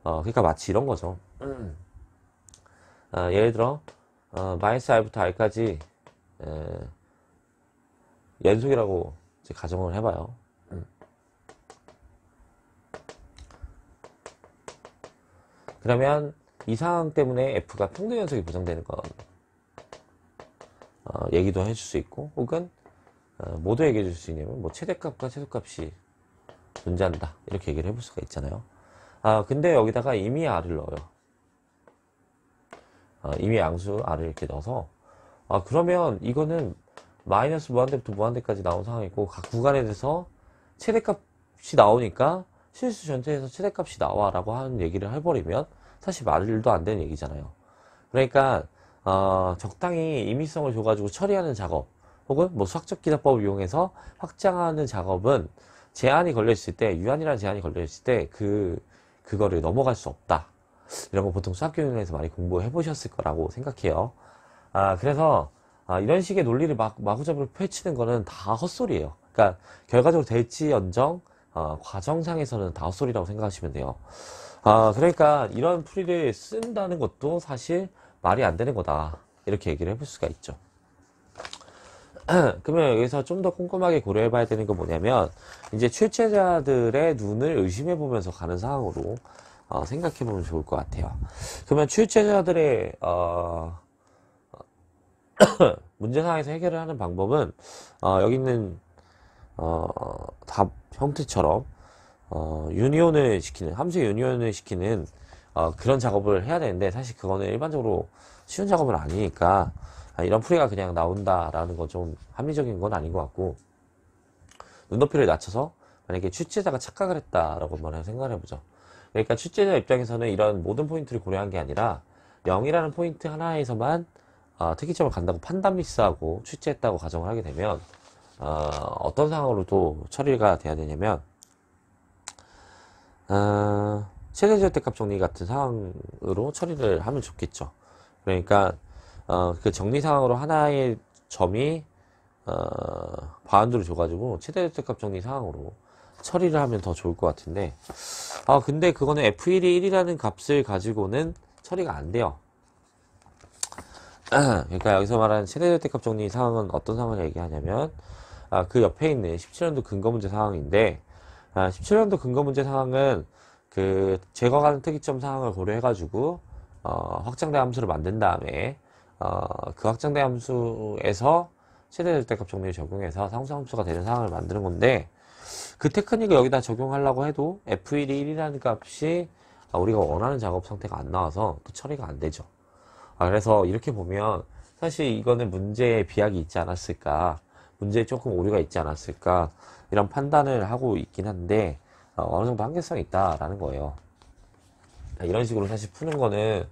그러니까 마치 이런 거죠. 예를 들어 마이너스 r부터 r까지 연속이라고 이제 가정을 해봐요. 그러면 이 상황 때문에 F가 평등 연속이 보장되는 건 얘기도 해줄 수 있고, 혹은 뭐도 얘기해 줄 수 있냐면 뭐 최대값과 최소값이 존재한다, 이렇게 얘기를 해볼 수가 있잖아요. 근데 여기다가 임의 r을 넣어요. 임의 양수 r을 이렇게 넣어서 그러면 이거는 마이너스 무한대부터 무한대까지 나온 상황이고 각 구간에 대해서 최대값이 나오니까 실수 전체에서 최대값이 나와 라고 하는 얘기를 해버리면 사실 말도 안 되는 얘기잖아요. 그러니까 적당히 임의성을 줘가지고 처리하는 작업, 혹은 뭐 수학적 기납법을 이용해서 확장하는 작업은 제한이 걸려있을 때, 유한이라는 제한이 걸려있을 때 그거를 넘어갈 수 없다, 이런 거 보통 수학교육에서 많이 공부해 보셨을 거라고 생각해요. 그래서 이런 식의 논리를 마구잡이로 펼치는 거는 다 헛소리예요. 그러니까 결과적으로 될지언정 과정상에서는 다 헛소리라고 생각하시면 돼요. 그러니까 이런 풀이를 쓴다는 것도 사실 말이 안 되는 거다, 이렇게 얘기를 해볼 수가 있죠. 그러면 여기서 좀 더 꼼꼼하게 고려해 봐야 되는 건 뭐냐면, 이제 출제자들의 눈을 의심해 보면서 가는 상황으로 생각해 보면 좋을 것 같아요. 그러면 출제자들의 문제 상황에서 해결을 하는 방법은 여기 있는 답 형태처럼 유니온을 시키는, 함수의 유니온을 시키는 그런 작업을 해야 되는데, 사실 그거는 일반적으로 쉬운 작업은 아니니까 이런 풀이가 그냥 나온다라는 건 좀 합리적인 건 아닌 것 같고, 눈높이를 낮춰서 만약에 출제자가 착각을 했다라고 한번 생각을 해보죠. 그러니까 출제자 입장에서는 이런 모든 포인트를 고려한 게 아니라 0이라는 포인트 하나에서만 특이점을 간다고 판단 미스하고 출제했다고 가정을 하게 되면 어떤 상황으로 또 처리가 돼야 되냐면 최대 절대값 정리 같은 상황으로 처리를 하면 좋겠죠. 그러니까 그 정리 상황으로 하나의 점이 바운드를 줘가지고 최대 절대값 정리 상황으로 처리를 하면 더 좋을 것 같은데 근데 그거는 f1이 1이라는 값을 가지고는 처리가 안 돼요. 그러니까 여기서 말하는 최대 절대값 정리 상황은 어떤 상황을 얘기하냐면 그 옆에 있는 17년도 근거 문제 상황인데 17년도 근거 문제 상황은 그 제거 가능 특이점 상황을 고려해가지고 확장대 함수를 만든 다음에 그 확장대 함수에서 최대 절대값 정리를 적용해서 상수함수가 되는 상황을 만드는 건데 그 테크닉을 여기다 적용하려고 해도 f1이 1이라는 값이 우리가 원하는 작업 상태가 안 나와서 또 처리가 안 되죠. 그래서 이렇게 보면 사실 이거는 문제에 비약이 있지 않았을까, 문제에 조금 오류가 있지 않았을까 이런 판단을 하고 있긴 한데 어느 정도 한계성이 있다라는 거예요. 이런 식으로 사실 푸는 거는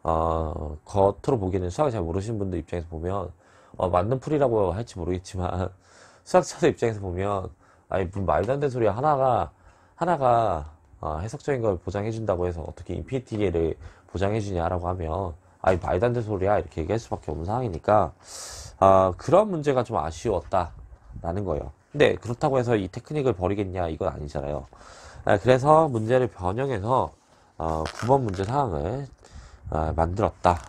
겉으로 보기에는 수학을 잘 모르시는 분들 입장에서 보면 맞는 풀이라고 할지 모르겠지만 수학자들 입장에서 보면 아니 무슨 말도 안 되는 소리야. 하나가 해석적인 걸 보장해준다고 해서 어떻게 인피니티를 보장해주냐라고 하면 아니 말도 안 되는 소리야 이렇게 얘기할 수밖에 없는 상황이니까 그런 문제가 좀 아쉬웠다라는 거예요. 근데 그렇다고 해서 이 테크닉을 버리겠냐 이건 아니잖아요. 그래서 문제를 변형해서 9번 문제 상황을 만들었다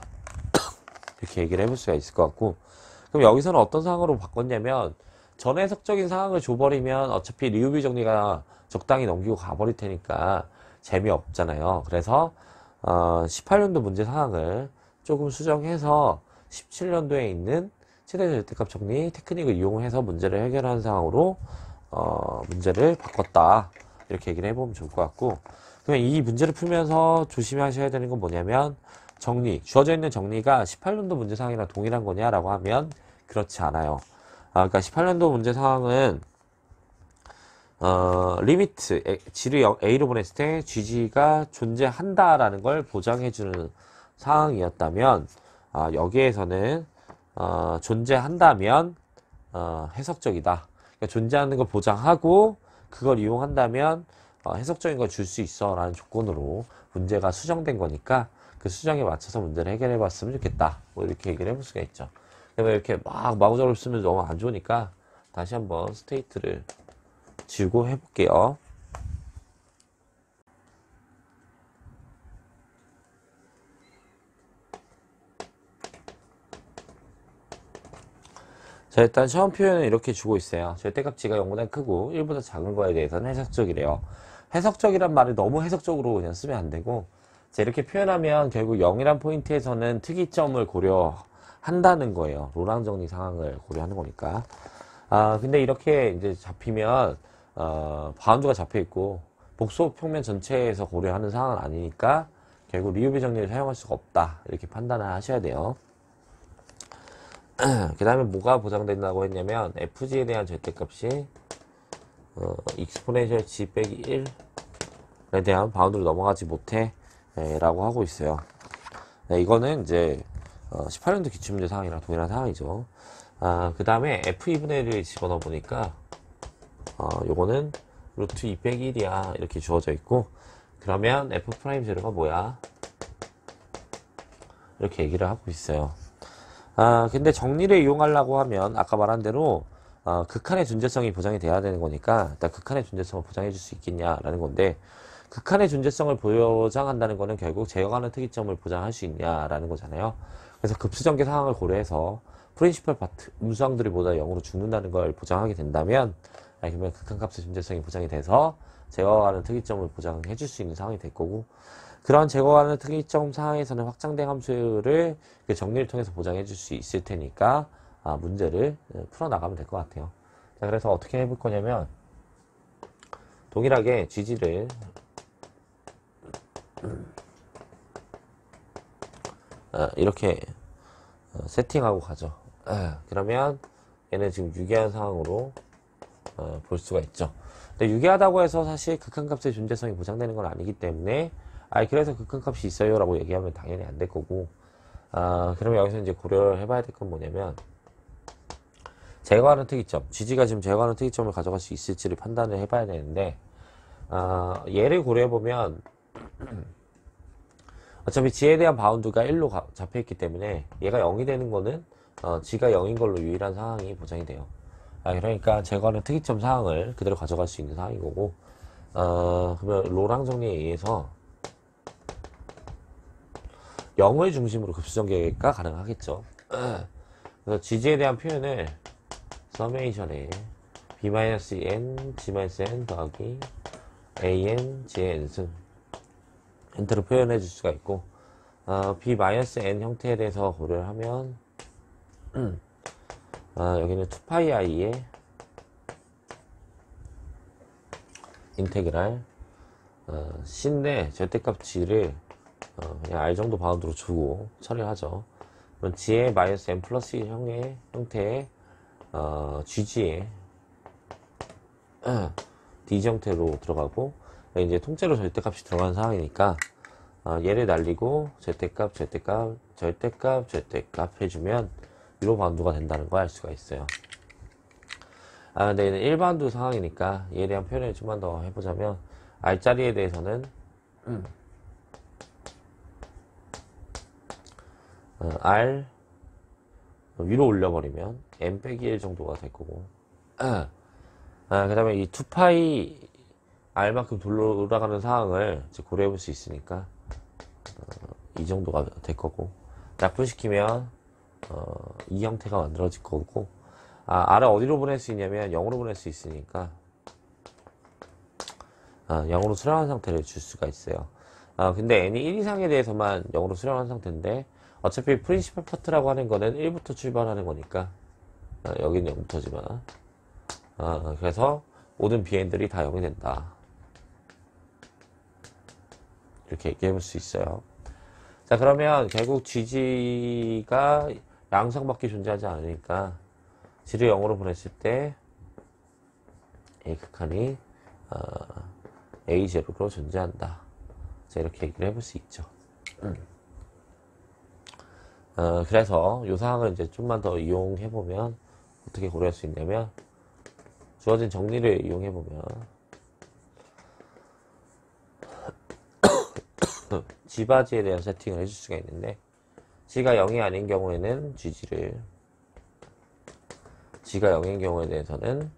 이렇게 얘기를 해볼 수가 있을 것 같고, 그럼 여기서는 어떤 상황으로 바꿨냐면 전해석적인 상황을 줘버리면 어차피 리우비 정리가 적당히 넘기고 가버릴 테니까 재미없잖아요. 그래서 18년도 문제 상황을 조금 수정해서 17년도에 있는 최대 절대값 정리 테크닉을 이용해서 문제를 해결하는 상황으로 문제를 바꿨다 이렇게 얘기를 해보면 좋을 것 같고, 그러면 이 문제를 풀면서 조심하셔야 되는 건 뭐냐면 정리, 주어져 있는 정리가 18년도 문제 상황이랑 동일한 거냐라고 하면 그렇지 않아요. 그러니까 18년도 문제 상황은 리미트 g를 a로 보냈을 때 gg가 존재한다라는 걸 보장해주는 상황이었다면 여기에서는 존재한다면 해석적이다. 그러니까 존재하는 걸 보장하고 그걸 이용한다면 해석적인 걸 줄 수 있어 라는 조건으로 문제가 수정된 거니까 그 수정에 맞춰서 문제를 해결해 봤으면 좋겠다. 뭐 이렇게 얘기를 해볼 수가 있죠. 그러면 이렇게 막 마구잡이로 쓰면 너무 안 좋으니까 다시 한번 스테이트를 지우고 해볼게요. 자, 일단 처음 표현은 이렇게 주고 있어요. 절대값지가 0보다 크고 1보다 작은 거에 대해서는 해석적이래요. 해석적이란 말을 너무 해석적으로 그냥 쓰면 안 되고, 자, 이렇게 표현하면 결국 0이란 포인트에서는 특이점을 고려한다는 거예요. 로랑 정리 상황을 고려하는 거니까. 근데 이렇게 이제 잡히면 바운드가 잡혀 있고 복소 평면 전체에서 고려하는 상황은 아니니까 결국 리우비 정리를 사용할 수가 없다 이렇게 판단을 하셔야 돼요. 그 다음에 뭐가 보장된다고 했냐면 fg에 대한 절대값이 exponential g 빼기 1에 대한 바운드를 넘어가지 못해 라고 하고 있어요. 이거는 이제 18년도 기출문제 상황이랑 동일한 상황이죠. 그 다음에 f2분의 1을 집어넣어 보니까 요거는 루트 2 빼기 1이야 이렇게 주어져 있고, 그러면 f'0가 뭐야 이렇게 얘기를 하고 있어요. 근데 정리를 이용하려고 하면 아까 말한 대로 극한의 존재성이 보장이 돼야 되는 거니까 일단 극한의 존재성을 보장해 줄 수 있겠냐라는 건데, 극한의 존재성을 보장한다는 거는 결국 제어가는 특이점을 보장할 수 있냐라는 거잖아요. 그래서 급수전개 상황을 고려해서 프린시펄 파트 음수항들이 모두 0으로 죽는다는 걸 보장하게 된다면 그러면 극한값의 존재성이 보장이 돼서 제어가는 특이점을 보장해 줄 수 있는 상황이 될 거고, 그런 제거하는 특이점 상황에서는 확장된 함수를 그 정리를 통해서 보장해 줄 수 있을 테니까 문제를 풀어나가면 될 것 같아요. 자, 그래서 어떻게 해볼 거냐면 동일하게 GG를 이렇게 세팅하고 가죠. 그러면 얘는 지금 유기한 상황으로 볼 수가 있죠. 근데 유기하다고 해서 사실 극한값의 존재성이 보장되는 건 아니기 때문에 그래서 극한값이 있어요 라고 얘기하면 당연히 안 될 거고, 그러면 여기서 이제 고려를 해봐야 될 건 뭐냐면, 제거하는 특이점, GG가 지금 제거하는 특이점을 가져갈 수 있을지를 판단을 해봐야 되는데, 얘를 고려해보면 어차피 G에 대한 바운드가 1로 잡혀있기 때문에 얘가 0이 되는 거는 G가 0인 걸로 유일한 상황이 보장이 돼요. 그러니까 제거하는 특이점 사항을 그대로 가져갈 수 있는 상황인 거고, 그러면 로랑 정리에 의해서 0을 중심으로 급수전개가 가능하겠죠. 그래서 GG에 대한 표현을 서메이션에 b-n, g-n 더하기 an, g의 n승 엔터로 표현해 줄 수가 있고, b-n 형태에 대해서 고려를 하면 여기는 2πi의 인테그랄 C인데 절대값 G를 그냥 R 정도 바운드로 주고 처리를 하죠. 그럼 G의 -n 플러스 1 형태의 GG의 D 형태로 들어가고, 이제 통째로 절대값이 들어가는 상황이니까 얘를 날리고 절대값 해주면 위로 바운드가 된다는 걸 알 수가 있어요. 근데 얘는 일바운드 상황이니까 얘에 대한 표현을 좀만 더 해보자면, R자리에 대해서는 R 위로 올려버리면 n 빼기 1 정도가 될 거고, 그 다음에 이 2파이 R만큼 돌아가는 상황을 이제 고려해 볼 수 있으니까 이 정도가 될 거고, 약분시키면 이 형태가 만들어질 거고, R을 어디로 보낼 수 있냐면 0으로 보낼 수 있으니까 0으로 수렴한 상태를 줄 수가 있어요. 근데 n이 1 이상에 대해서만 0으로 수렴한 상태인데, 어차피 프린시플 파트라고 하는 거는 1부터 출발하는 거니까 여기는 0부터지만 그래서 모든 bn들이 다 0이 된다, 이렇게 얘기해 볼 수 있어요. 자, 그러면 결국 GG가 양수항밖에 존재하지 않으니까 G를 0으로 보냈을 때 A 극한이 A0로 존재한다. 자, 이렇게 얘기를 해볼 수 있죠. 그래서 이 상황을 이제 좀만 더 이용해보면 어떻게 고려할 수 있냐면, 주어진 정리를 이용해보면 G바지에 대한 세팅을 해줄 수가 있는데, G가 0이 아닌 경우에는 G가 0인 경우에 대해서는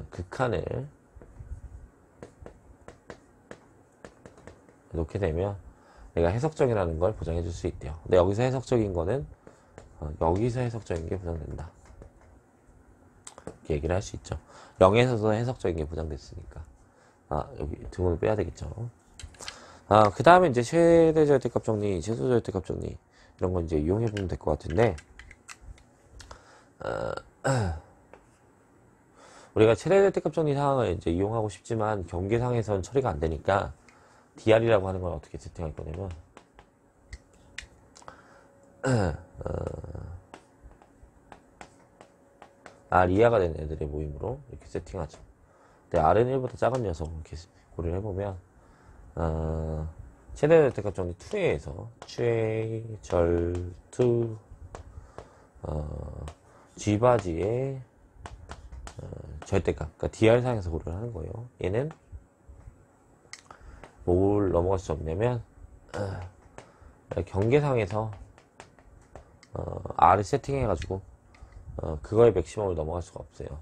극한을 놓게 되면 내가 해석적이라는 걸 보장해 줄 수 있대요. 근데 여기서 해석적인 거는 여기서 해석적인 게 보장된다, 이렇게 얘기를 할 수 있죠. 0에서도 해석적인 게 보장됐으니까 여기 등호를 빼야 되겠죠. 그 다음에 이제 최대 절대값 정리, 최소 절대값 정리, 이런 거 이제 이용해 보면 될 것 같은데, 우리가 최대 절대값 정리 상황을 이제 이용하고 싶지만 경계상에선 처리가 안 되니까 DR이라고 하는 걸 어떻게 세팅할 거냐면, R 이하가 되는 애들의 모임으로 이렇게 세팅하죠. 근데 R은 1보다 작은 녀석 이렇게 고려를 해보면, 최대 절대값 정리 2A에서 최절투 G바지의 절대값, 그러니까 DR상에서 고려를 하는 거예요. 얘는 뭘 넘어갈 수 없냐면 경계상에서 R을 세팅해가지고 그거의 맥시멈을 넘어갈 수가 없어요.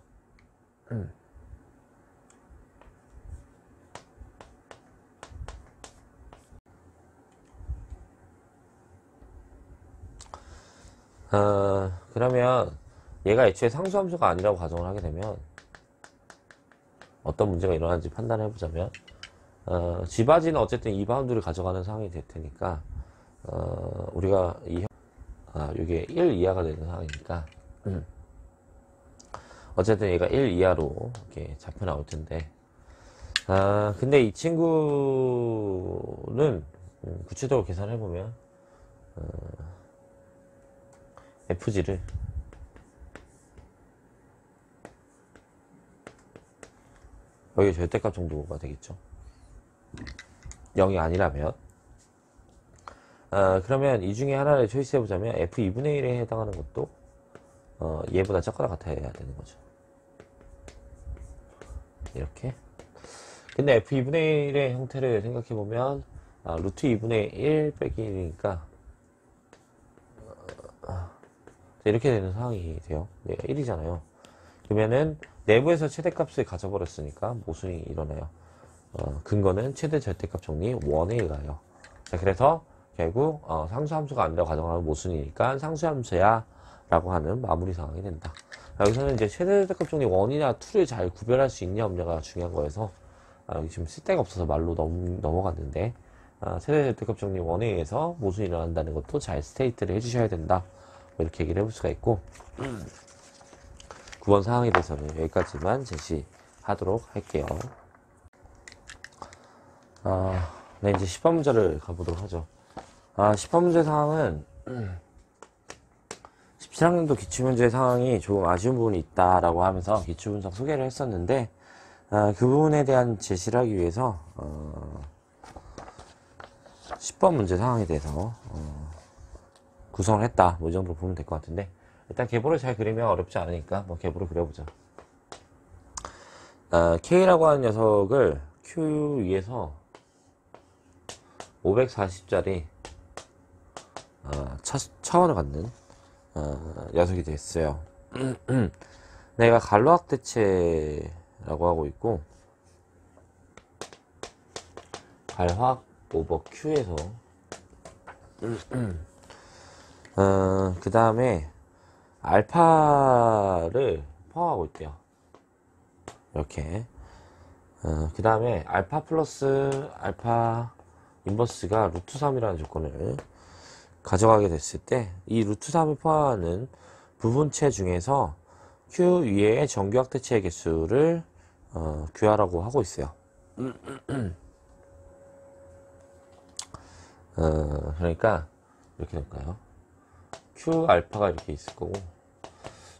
그러면 얘가 애초에 상수함수가 아니라고 가정을 하게 되면 어떤 문제가 일어나는지 판단을 해보자면, G바지는 어쨌든 이 바운드를 가져가는 상황이 될 테니까 우리가 이게 1 이하가 되는 상황이니까 어쨌든 얘가 1 이하로 이렇게 잡혀 나올 텐데, 근데 이 친구는 구체적으로 계산을 해보면 FG를 여기 절대값 정도가 되겠죠. 0이 아니라면 그러면 이 중에 하나를 초이스해보자면 F2분의 1에 해당하는 것도 얘보다 작거나 같아야 되는 거죠. 이렇게. 근데 F2분의 1의 형태를 생각해보면 루트 2분의 1 빼기 1이니까 이렇게 되는 상황이 돼요. 얘가 1이잖아요. 그러면은 내부에서 최대값을 가져버렸으니까 모순이 일어나요. 근거는 최대 절대값 정리 원에 가요. 자, 그래서 결국 상수함수가 아니라 가정하는 모순이니까 상수함수야 라고 하는 마무리 상황이 된다. 여기서는 이제 최대 절대값 정리 원이냐 2를 잘 구별할 수 있냐 없냐가 중요한 거여서 여기 지금 쓸데가 없어서 말로 넘어갔는데 최대 절대값 정리 원에 의해서 모순이 일어난다는 것도 잘 스테이트를 해주셔야 된다. 뭐 이렇게 얘기를 해볼 수가 있고 9번 상황에 대해서는 여기까지만 제시하도록 할게요. 네, 이제 10번 문제를 가보도록 하죠. 10번 문제 상황은 17학년도 기출문제 상황이 조금 아쉬운 부분이 있다라고 하면서 기출분석 소개를 했었는데 그 부분에 대한 제시를 하기 위해서 10번 문제 상황에 대해서 구성을 했다. 뭐 이 정도로 보면 될 것 같은데 일단 계보를 잘 그리면 어렵지 않으니까 뭐 계보를 그려보자. K라고 하는 녀석을 Q 위에서 540짜리 차원을 갖는 녀석이 됐어요. 내가 갈로학대체라고 하고 있고 갈화학 오버 Q에서 그 다음에 알파를 포함하고 있대요. 이렇게 그 다음에 알파 플러스 알파 인버스가 루트 3이라는 조건을 가져가게 됐을 때 이 루트 3을 포함하는 부분체 중에서 Q 위에 정규학대체의 개수를 구하라고 하고 있어요. 그러니까 이렇게 될까요? Q 알파가 이렇게 있을 거고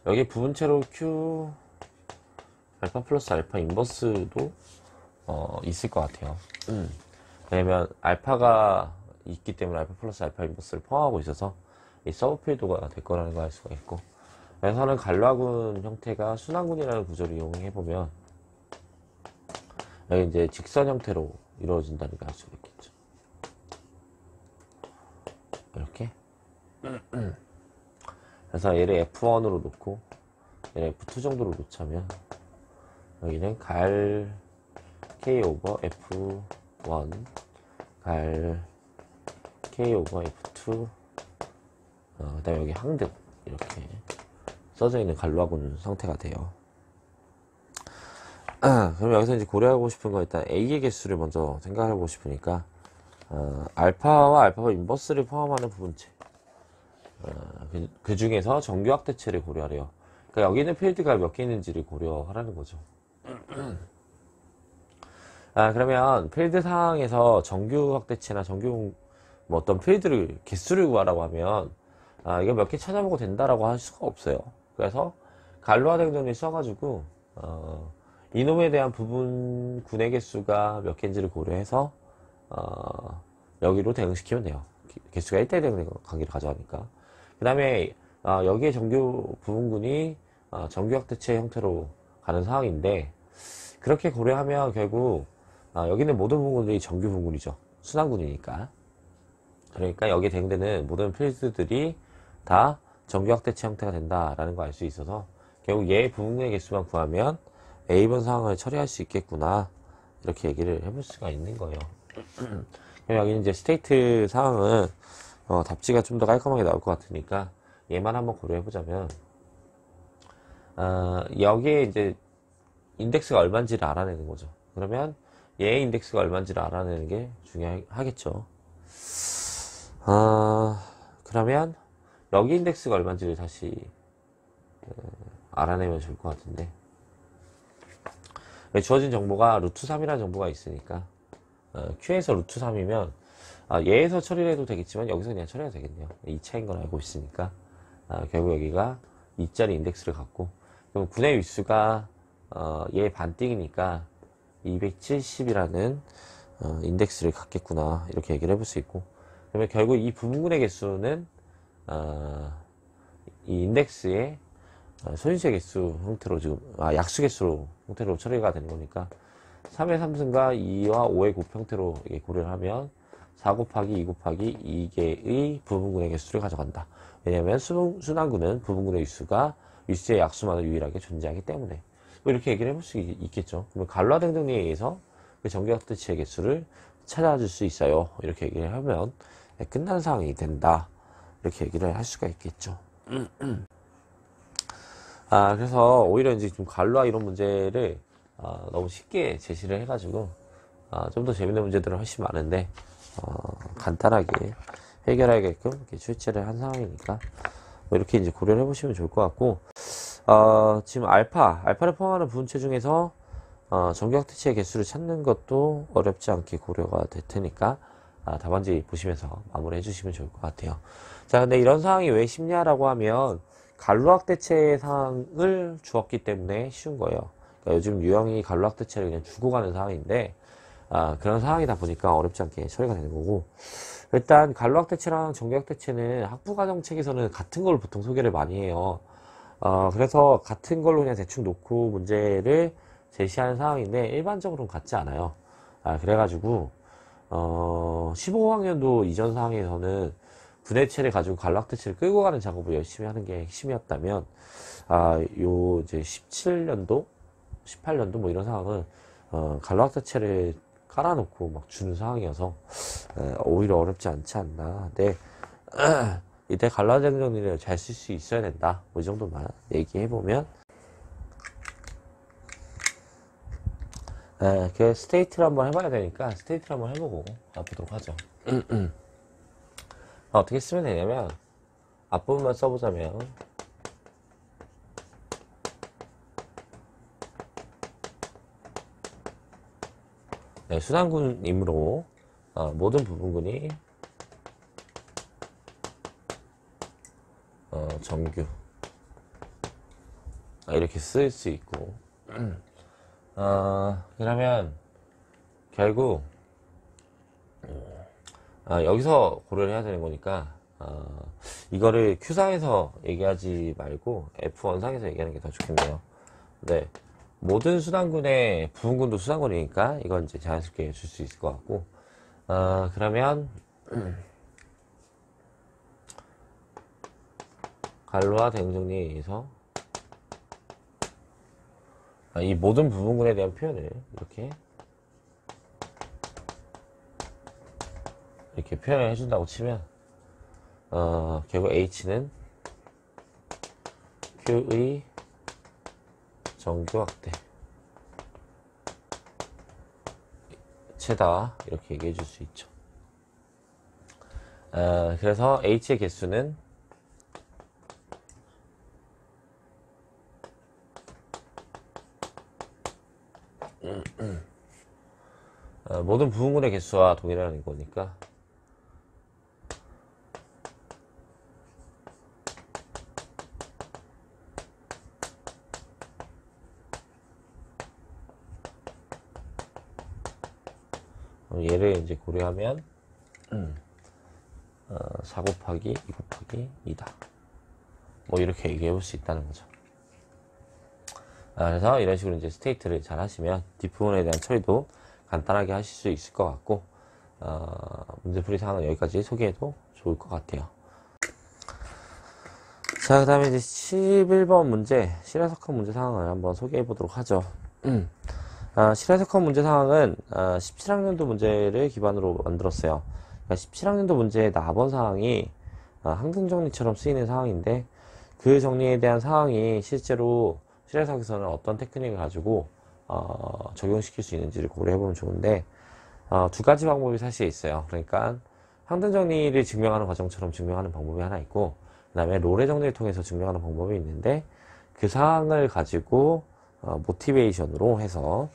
여기 부분체로 Q 알파 플러스 알파 인버스도 있을 것 같아요. 왜냐면 알파가 있기 때문에 알파 플러스 알파 인버스를 포함하고 있어서 이 서브필드가 될 거라는 걸 알 수가 있고 그래서는 갈라군 형태가 순환군이라는 구조를 이용해보면 여기 이제 직선 형태로 이루어진다는 걸 알 수가 있겠죠. 이렇게 그래서 얘를 F1으로 놓고 얘를 F2 정도로 놓자면 여기는 갈 K 오버 F1 갈 K 오버 F2 그 다음에 여기 항등 이렇게 써져 있는 갈로하고는 상태가 돼요. 그럼 여기서 이제 고려하고 싶은 건 일단 A의 개수를 먼저 생각해보고 싶으니까 알파와 알파와 인버스를 포함하는 부분체 그 중에서 정규학대체를 고려하래요. 그러니까 여기 있는 필드가 몇 개 있는지를 고려하라는 거죠. 그러면 필드 상황에서 정규학대체나 정규 뭐 어떤 필드를 개수를 구하라고 하면 이거 몇 개 찾아보고 된다라고 할 수가 없어요. 그래서 갈로한 행정을 써가지고 이놈에 대한 부분 군의 개수가 몇 개인지를 고려해서 여기로 대응시키면 돼요. 개수가 1대1 대응 관계를 가져가니까. 그 다음에 여기에 정규 부분군이 정규학대체 형태로 가는 상황인데 그렇게 고려하면 결국 여기는 모든 부분들이 정규 부분군이죠. 순환군이니까. 그러니까 여기에 대응되는 모든 필드들이 다 정규학대체 형태가 된다라는 걸 알 수 있어서 결국 얘 부분군의 개수만 구하면 A번 상황을 처리할 수 있겠구나 이렇게 얘기를 해볼 수가 있는 거예요. 여기 이제 스테이트 상황은 답지가 좀 더 깔끔하게 나올 것 같으니까 얘만 한번 고려해보자면 여기에 이제 인덱스가 얼마인지를 알아내는 거죠. 그러면 얘의 인덱스가 얼마인지를 알아내는 게 중요하겠죠. 그러면 여기 인덱스가 얼마인지를 다시 알아내면 좋을 것 같은데 주어진 정보가 루트 3이라는 정보가 있으니까 Q에서 루트 3이면 얘에서 처리를 해도 되겠지만 여기서 그냥 처리해도 되겠네요. 2차인 걸 알고 있으니까 결국 여기가 2짜리 인덱스를 갖고 그럼 군의 윗수가 얘 반띵이니까 270이라는 인덱스를 갖겠구나 이렇게 얘기를 해볼 수 있고 그러면 결국 이 부분군의 개수는 이 인덱스의 손실의 개수 형태로 지금 약수 개수로 형태로 처리가 되는 거니까 3의 3승과 2와 5의 곱 형태로 고려를 하면 4 곱하기 2 곱하기 2개의 부분군의 개수를 가져간다. 왜냐하면 순환구는 부분군의 위수가 위수의 약수만을 유일하게 존재하기 때문에. 뭐 이렇게 얘기를 해볼 수 있겠죠. 그러면 갈로아등 정리에 의해서 그 정규합대치의 개수를 찾아줄 수 있어요. 이렇게 얘기를 하면 끝난 상황이 된다. 이렇게 얘기를 할 수가 있겠죠. 그래서 오히려 이제 좀 갈로아 이런 문제를 너무 쉽게 제시를 해가지고 좀 더 재밌는 문제들은 훨씬 많은데 간단하게 해결하게끔 이렇게 출제를 한 상황이니까 뭐 이렇게 이제 고려를 해보시면 좋을 것 같고 지금 알파를 포함하는 부분체 중에서 정규합대치의 개수를 찾는 것도 어렵지 않게 고려가 될 테니까 답안지 보시면서 마무리 해주시면 좋을 것 같아요. 자, 근데 이런 상황이 왜 쉽냐라고 하면 갈로학대체 상황을 주었기 때문에 쉬운 거예요. 그러니까 요즘 유형이 갈로학대체를 그냥 주고 가는 상황인데 그런 상황이다 보니까 어렵지 않게 처리가 되는 거고, 일단 갈로학대체랑 정규학대체는 학부과정책에서는 같은 걸 보통 소개를 많이 해요. 그래서 같은 걸로 그냥 대충 놓고 문제를 제시하는 상황인데 일반적으로는 같지 않아요. 그래가지고 15학년도 이전 상황에서는 분해체를 가지고 갈락대체를 끌고 가는 작업을 열심히 하는 게 핵심이었다면 요 이제 17년도 18년도 뭐 이런 상황은 갈락대체를 깔아놓고 막 주는 상황이어서 오히려 어렵지 않지 않나. 근데 이때 갈라쟁 정리를 잘 쓸 수 있어야 된다. 뭐 이 정도만 얘기해보면 그 스테이트를 한번 해봐야 되니까 스테이트를 한번 해보고 가보도록 하죠. 어떻게 쓰면 되냐면 앞부분만 써보자면 순환군이므로 모든 부분군이 정규 이렇게 쓸 수 있고 그러면 결국 여기서 고려를 해야 되는 거니까 이거를 Q상에서 얘기하지 말고 F1상에서 얘기하는 게 더 좋겠네요. 네, 모든 수단군의 부분군도 수단군이니까 이건 이제 자연스럽게 줄 수 있을 것 같고 그러면 갈로와 대응정리에 의해서 이 모든 부분군에 대한 표현을 이렇게 표현을 해준다고 치면 결국 H는 Q의 정규 확대 체다 이렇게 얘기해 줄 수 있죠. 그래서 H의 개수는 모든 부분군의 개수와 동일하는 거니까 얘를 이제 고려하면 4 곱하기 2 곱하기 2다. 뭐 이렇게 얘기해 볼 수 있다는 거죠. 그래서 이런 식으로 이제 스테이트를 잘 하시면 뒷부분에 대한 처리도 간단하게 하실 수 있을 것 같고 문제풀이 사항은 여기까지 소개해도 좋을 것 같아요. 자, 그 다음에 이제 11번 문제 실외석학 문제 상황을 한번 소개해 보도록 하죠. 실외석학 문제 상황은 17학년도 문제를 기반으로 만들었어요. 그러니까 17학년도 문제의 나번 상황이 항등정리처럼 쓰이는 상황인데 그 정리에 대한 상황이 실제로 실외석에서는 어떤 테크닉을 가지고 적용시킬 수 있는지를 고려해보면 좋은데 두 가지 방법이 사실 있어요. 그러니까 항등정리를 증명하는 과정처럼 증명하는 방법이 하나 있고 그 다음에 롤의 정리를 통해서 증명하는 방법이 있는데 그 상황을 가지고 모티베이션으로 해서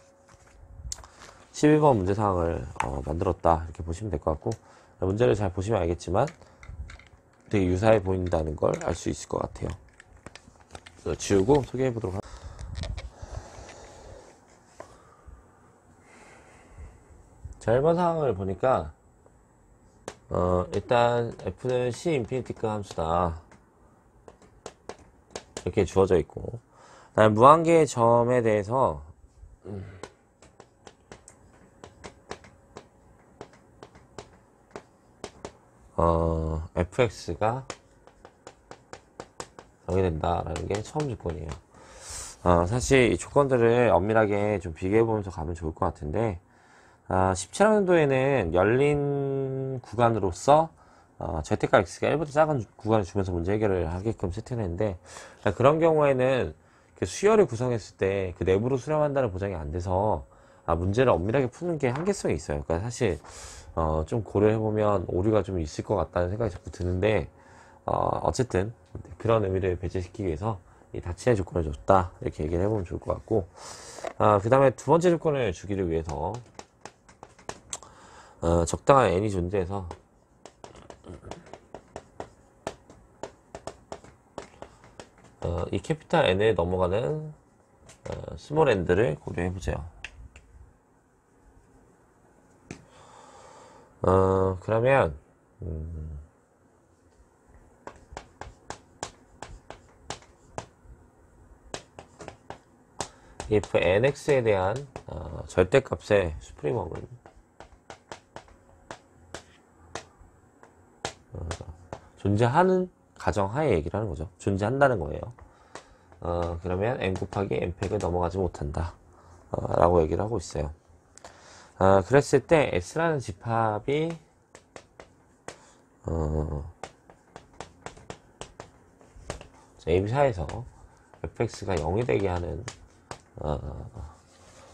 11번 문제 상황을 만들었다 이렇게 보시면 될 것 같고 문제를 잘 보시면 알겠지만 되게 유사해 보인다는 걸 알 수 있을 것 같아요. 지우고 소개해 보도록 하겠습니다. 자, 1번 상황을 보니까 일단 f는 c 인피니티급 함수다 이렇게 주어져 있고, 그다음 무한계의 점에 대해서 fx가 0이 된다라는 게 처음 조건이에요. 사실 이 조건들을 엄밀하게 좀 비교해보면서 가면 좋을 것 같은데, 17학년도에는 열린 구간으로서 z가 x가 1보다 작은 구간을 주면서 문제 해결을 하게끔 세팅했는데, 그런 경우에는 그 수열을 구성했을 때 그 내부로 수렴한다는 보장이 안 돼서 문제를 엄밀하게 푸는 게 한계성이 있어요. 그러니까 사실 좀 고려해보면 오류가 좀 있을 것 같다는 생각이 자꾸 드는데, 어쨌든 그런 의미를 배제시키기 위해서 이 다치의 조건을 줬다 이렇게 얘기를 해보면 좋을 것 같고, 그 다음에 두 번째 조건을 주기를 위해서 적당한 n이 존재해서 이 캐피탈 n을 넘어가는 스몰 n들을 고려해보죠. 그러면 if nx에 대한 절대값의 수프리멈은 존재하는 가정하에 얘기를 하는 거죠. 존재한다는 거예요. 그러면 n 곱하기 n팩을 넘어가지 못한다 라고 얘기를 하고 있어요. 그랬을 때 s라는 집합이 AB4에서 fx가 0이 되게 하는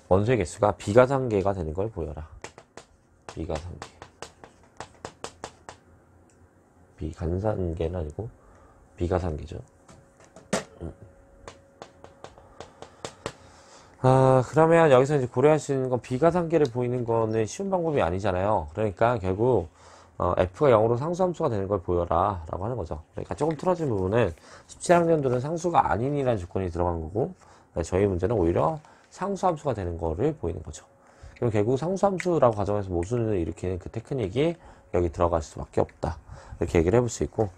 원소의 개수가 비가상계가 되는 걸 보여라. 비가상계. 비간산계는 아니고 비가상계죠. 그러면 여기서 이제 고려할 수 있는 건 비가상계를 보이는 거는 쉬운 방법이 아니잖아요. 그러니까 결국 f가 0으로 상수함수가 되는 걸 보여라 라고 하는 거죠. 그러니까 조금 틀어진 부분은 17학년도는 상수가 아닌이라는 조건이 들어간 거고, 저희 문제는 오히려 상수함수가 되는 거를 보이는 거죠. 그럼 결국 상수함수라고 가정해서 모순을 일으키는 그 테크닉이 여기 들어갈 수밖에 없다 이렇게 얘기를 해볼 수 있고,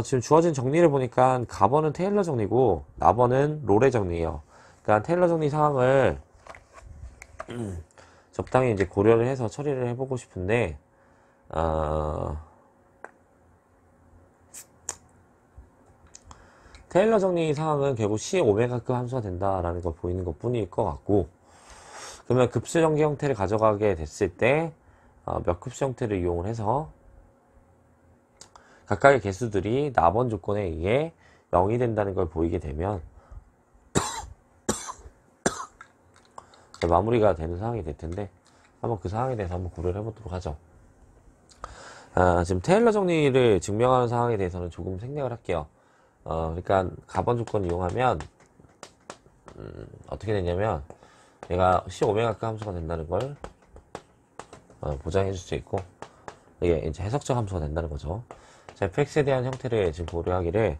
지금 주어진 정리를 보니까 가번은 테일러 정리고 나번은 롤의 정리예요. 그러니까 테일러 정리 상황을 적당히 이제 고려를 해서 처리를 해보고 싶은데, 테일러 정리 상황은 결국 C 오메가급 함수가 된다라는 걸 보이는 것 뿐일 것 같고, 그러면 급수 전개 형태를 가져가게 됐을 때 몇 급수 형태를 이용을 해서 각각의 개수들이 나번 조건에 의해 0이 된다는 걸 보이게 되면 마무리가 되는 상황이 될 텐데, 한번 그 상황에 대해서 한번 고려를 해보도록 하죠. 지금 테일러 정리를 증명하는 상황에 대해서는 조금 생략을 할게요. 그러니까 가번 조건 이용하면 어떻게 되냐면 얘가 C 오메가급 함수가 된다는 걸 보장해 줄 수 있고, 이게 이제 해석적 함수가 된다는 거죠. 자, fx에 대한 형태를 지금 고려하기를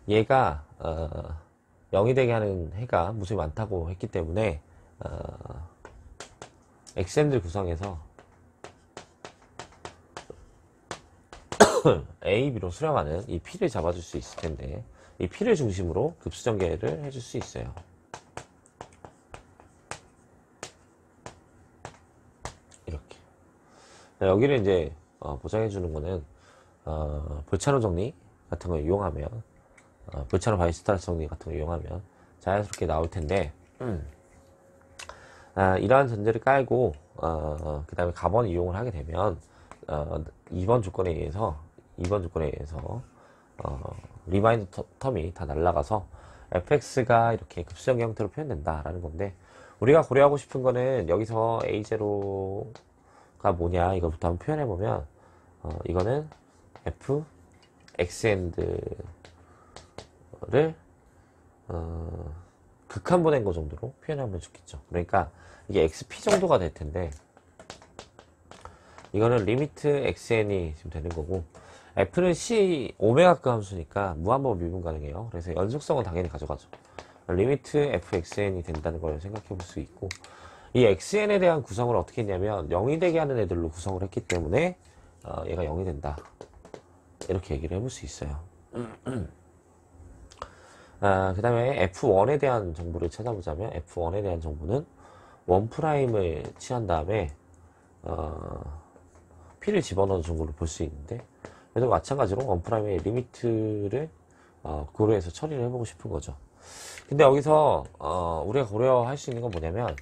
얘가 0이 되게 하는 해가 무수히 많다고 했기 때문에 xm들 구성해서 A, B로 수렴하는 이 P를 잡아줄 수 있을 텐데, 이 P를 중심으로 급수 전개를 해줄 수 있어요. 이렇게. 여기를 이제 보장해주는 거는 볼차노 정리 같은 걸 이용하면, 볼차노 바이스타르 정리 같은 걸 이용하면 자연스럽게 나올 텐데, 이러한 전제를 깔고 그 다음에 가번 이용을 하게 되면 2번 조건에 의해서 리마인드 텀이 다 날라가서 fx가 이렇게 급수전 형태로 표현된다라는 건데, 우리가 고려하고 싶은 거는 여기서 a0가 뭐냐 이거부터 한번 표현해 보면 이거는 f xand를 극한분해인 거 정도로 표현하면 좋겠죠. 그러니까 이게 xp 정도가 될 텐데, 이거는 리미트 xn이 지금 되는 거고, f는 c 오메가급 함수니까 무한번 미분 가능해요. 그래서 연속성은 당연히 가져가죠. 리미트 fxn이 된다는 걸 생각해 볼 수 있고, 이 xn에 대한 구성을 어떻게 했냐면 0이 되게 하는 애들로 구성을 했기 때문에 얘가 0이 된다, 이렇게 얘기를 해볼 수 있어요. 그 다음에 f1에 대한 정보를 찾아보자면, f1에 대한 정보는 1'을 취한 다음에 p를 집어넣은 정보를 볼 수 있는데, 얘도 마찬가지로 1'의 리미트를 고려해서 처리를 해보고 싶은 거죠. 근데 여기서 우리가 고려할 수 있는 건 뭐냐면,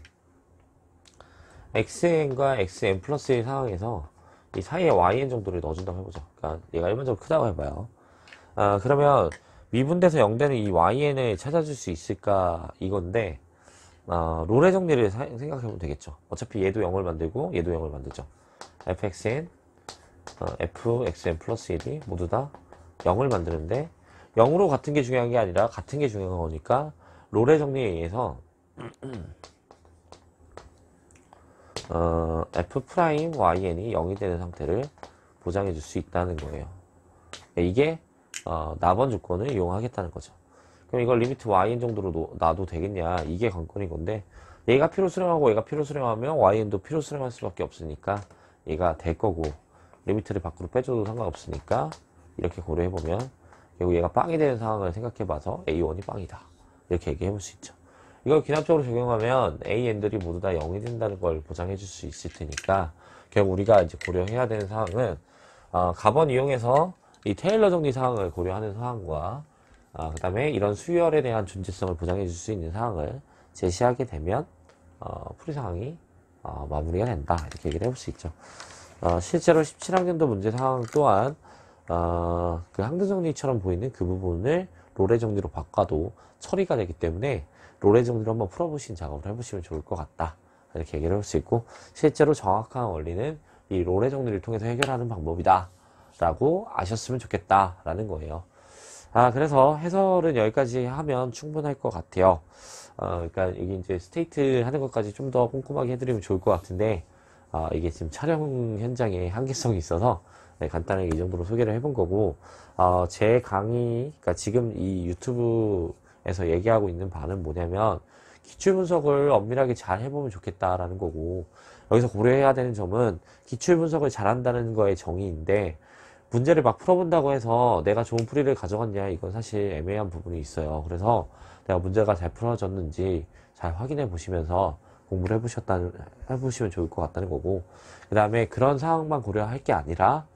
xn과 xn 플러스의 상황에서 이 사이에 yn 정도를 넣어준다고 해보죠. 그러니까 얘가 일반적으로 크다고 해봐요. 그러면 미분돼서 0되는 이yn을 찾아줄 수 있을까, 이건데, 롤의 정리를 생각해보면 되겠죠. 어차피 얘도 0을 만들고 얘도 0을 만들죠. fxn, fxn 플러스 1이 모두 다 0을 만드는데, 0으로 같은 게 중요한 게 아니라 같은 게 중요한 거니까 롤의 정리에 의해서 f'yn이 0이 되는 상태를 보장해 줄 수 있다는 거예요. 이게 나번 조건을 이용하겠다는 거죠. 그럼 이걸 리미트 yn 정도로 놔도 되겠냐, 이게 관건인 건데, 얘가 필요 수렴하고 얘가 필요 수렴하면yn도 필요 수렴할 수밖에 없으니까 얘가 될 거고, 리미트를 밖으로 빼줘도 상관없으니까 이렇게 고려해보면 결국 얘가 빵이 되는 상황을 생각해봐서 a1이 빵이다, 이렇게 얘기해볼 수 있죠. 이걸 기납적으로 적용하면 AN들이 모두 다 0이 된다는 걸 보장해 줄 수 있을 테니까, 결국 우리가 이제 고려해야 되는 상황은 가번 이용해서 이 테일러 정리 상황을 고려하는 상황과 그 다음에 이런 수열에 대한 존재성을 보장해 줄 수 있는 상황을 제시하게 되면 풀이 상황이 마무리가 된다, 이렇게 얘기를 해볼 수 있죠. 실제로 17학년도 문제 상황 또한 그 항등 정리처럼 보이는 그 부분을 롤의 정리로 바꿔도 처리가 되기 때문에 롤의 정리로 한번 풀어보신 작업을 해보시면 좋을 것 같다, 이렇게 얘기를 할 수 있고, 실제로 정확한 원리는 이 롤의 정리를 통해서 해결하는 방법이다 라고 아셨으면 좋겠다 라는 거예요. 그래서 해설은 여기까지 하면 충분할 것 같아요. 그러니까 이게 이제 스테이트 하는 것까지 좀 더 꼼꼼하게 해드리면 좋을 것 같은데, 이게 지금 촬영 현장에 한계성이 있어서 간단하게 이 정도로 소개를 해본 거고, 제 강의, 그러니까 지금 이 유튜브에서 얘기하고 있는 바는 뭐냐면, 기출 분석을 엄밀하게 잘 해보면 좋겠다라는 거고, 여기서 고려해야 되는 점은 기출 분석을 잘한다는 거의 정의인데, 문제를 막 풀어본다고 해서 내가 좋은 풀이를 가져갔냐, 이건 사실 애매한 부분이 있어요. 그래서 내가 문제가 잘 풀어졌는지 잘 확인해 보시면서 공부를 해보시면 좋을 것 같다는 거고, 그 다음에 그런 상황만 고려할 게 아니라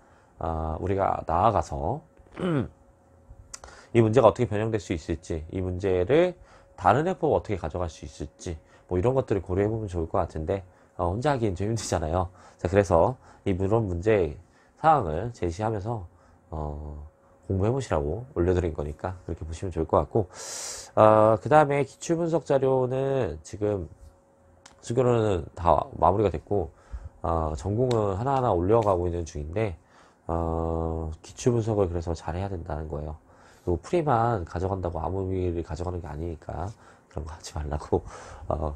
우리가 나아가서 이 문제가 어떻게 변형될 수 있을지, 이 문제를 다른 해법 어떻게 가져갈 수 있을지, 뭐 이런 것들을 고려해보면 좋을 것 같은데, 혼자 하기엔 좀 힘들잖아요. 자, 그래서 이런 문제 사항을 제시하면서 공부해보시라고 올려드린 거니까 그렇게 보시면 좋을 것 같고, 그 다음에 기출분석 자료는 지금 수교로는 다 마무리가 됐고, 전공은 하나하나 올려가고 있는 중인데, 기출분석을 그래서 잘해야 된다는 거예요. 그리고 풀이만 가져간다고 아무 일을 가져가는 게 아니니까 그런 거 하지 말라고,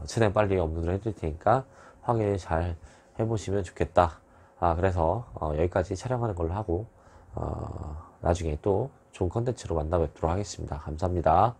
최대한 빨리 업로드를 해드릴 테니까 확인을 잘 해보시면 좋겠다. 그래서 여기까지 촬영하는 걸로 하고, 나중에 또 좋은 컨텐츠로 만나 뵙도록 하겠습니다. 감사합니다.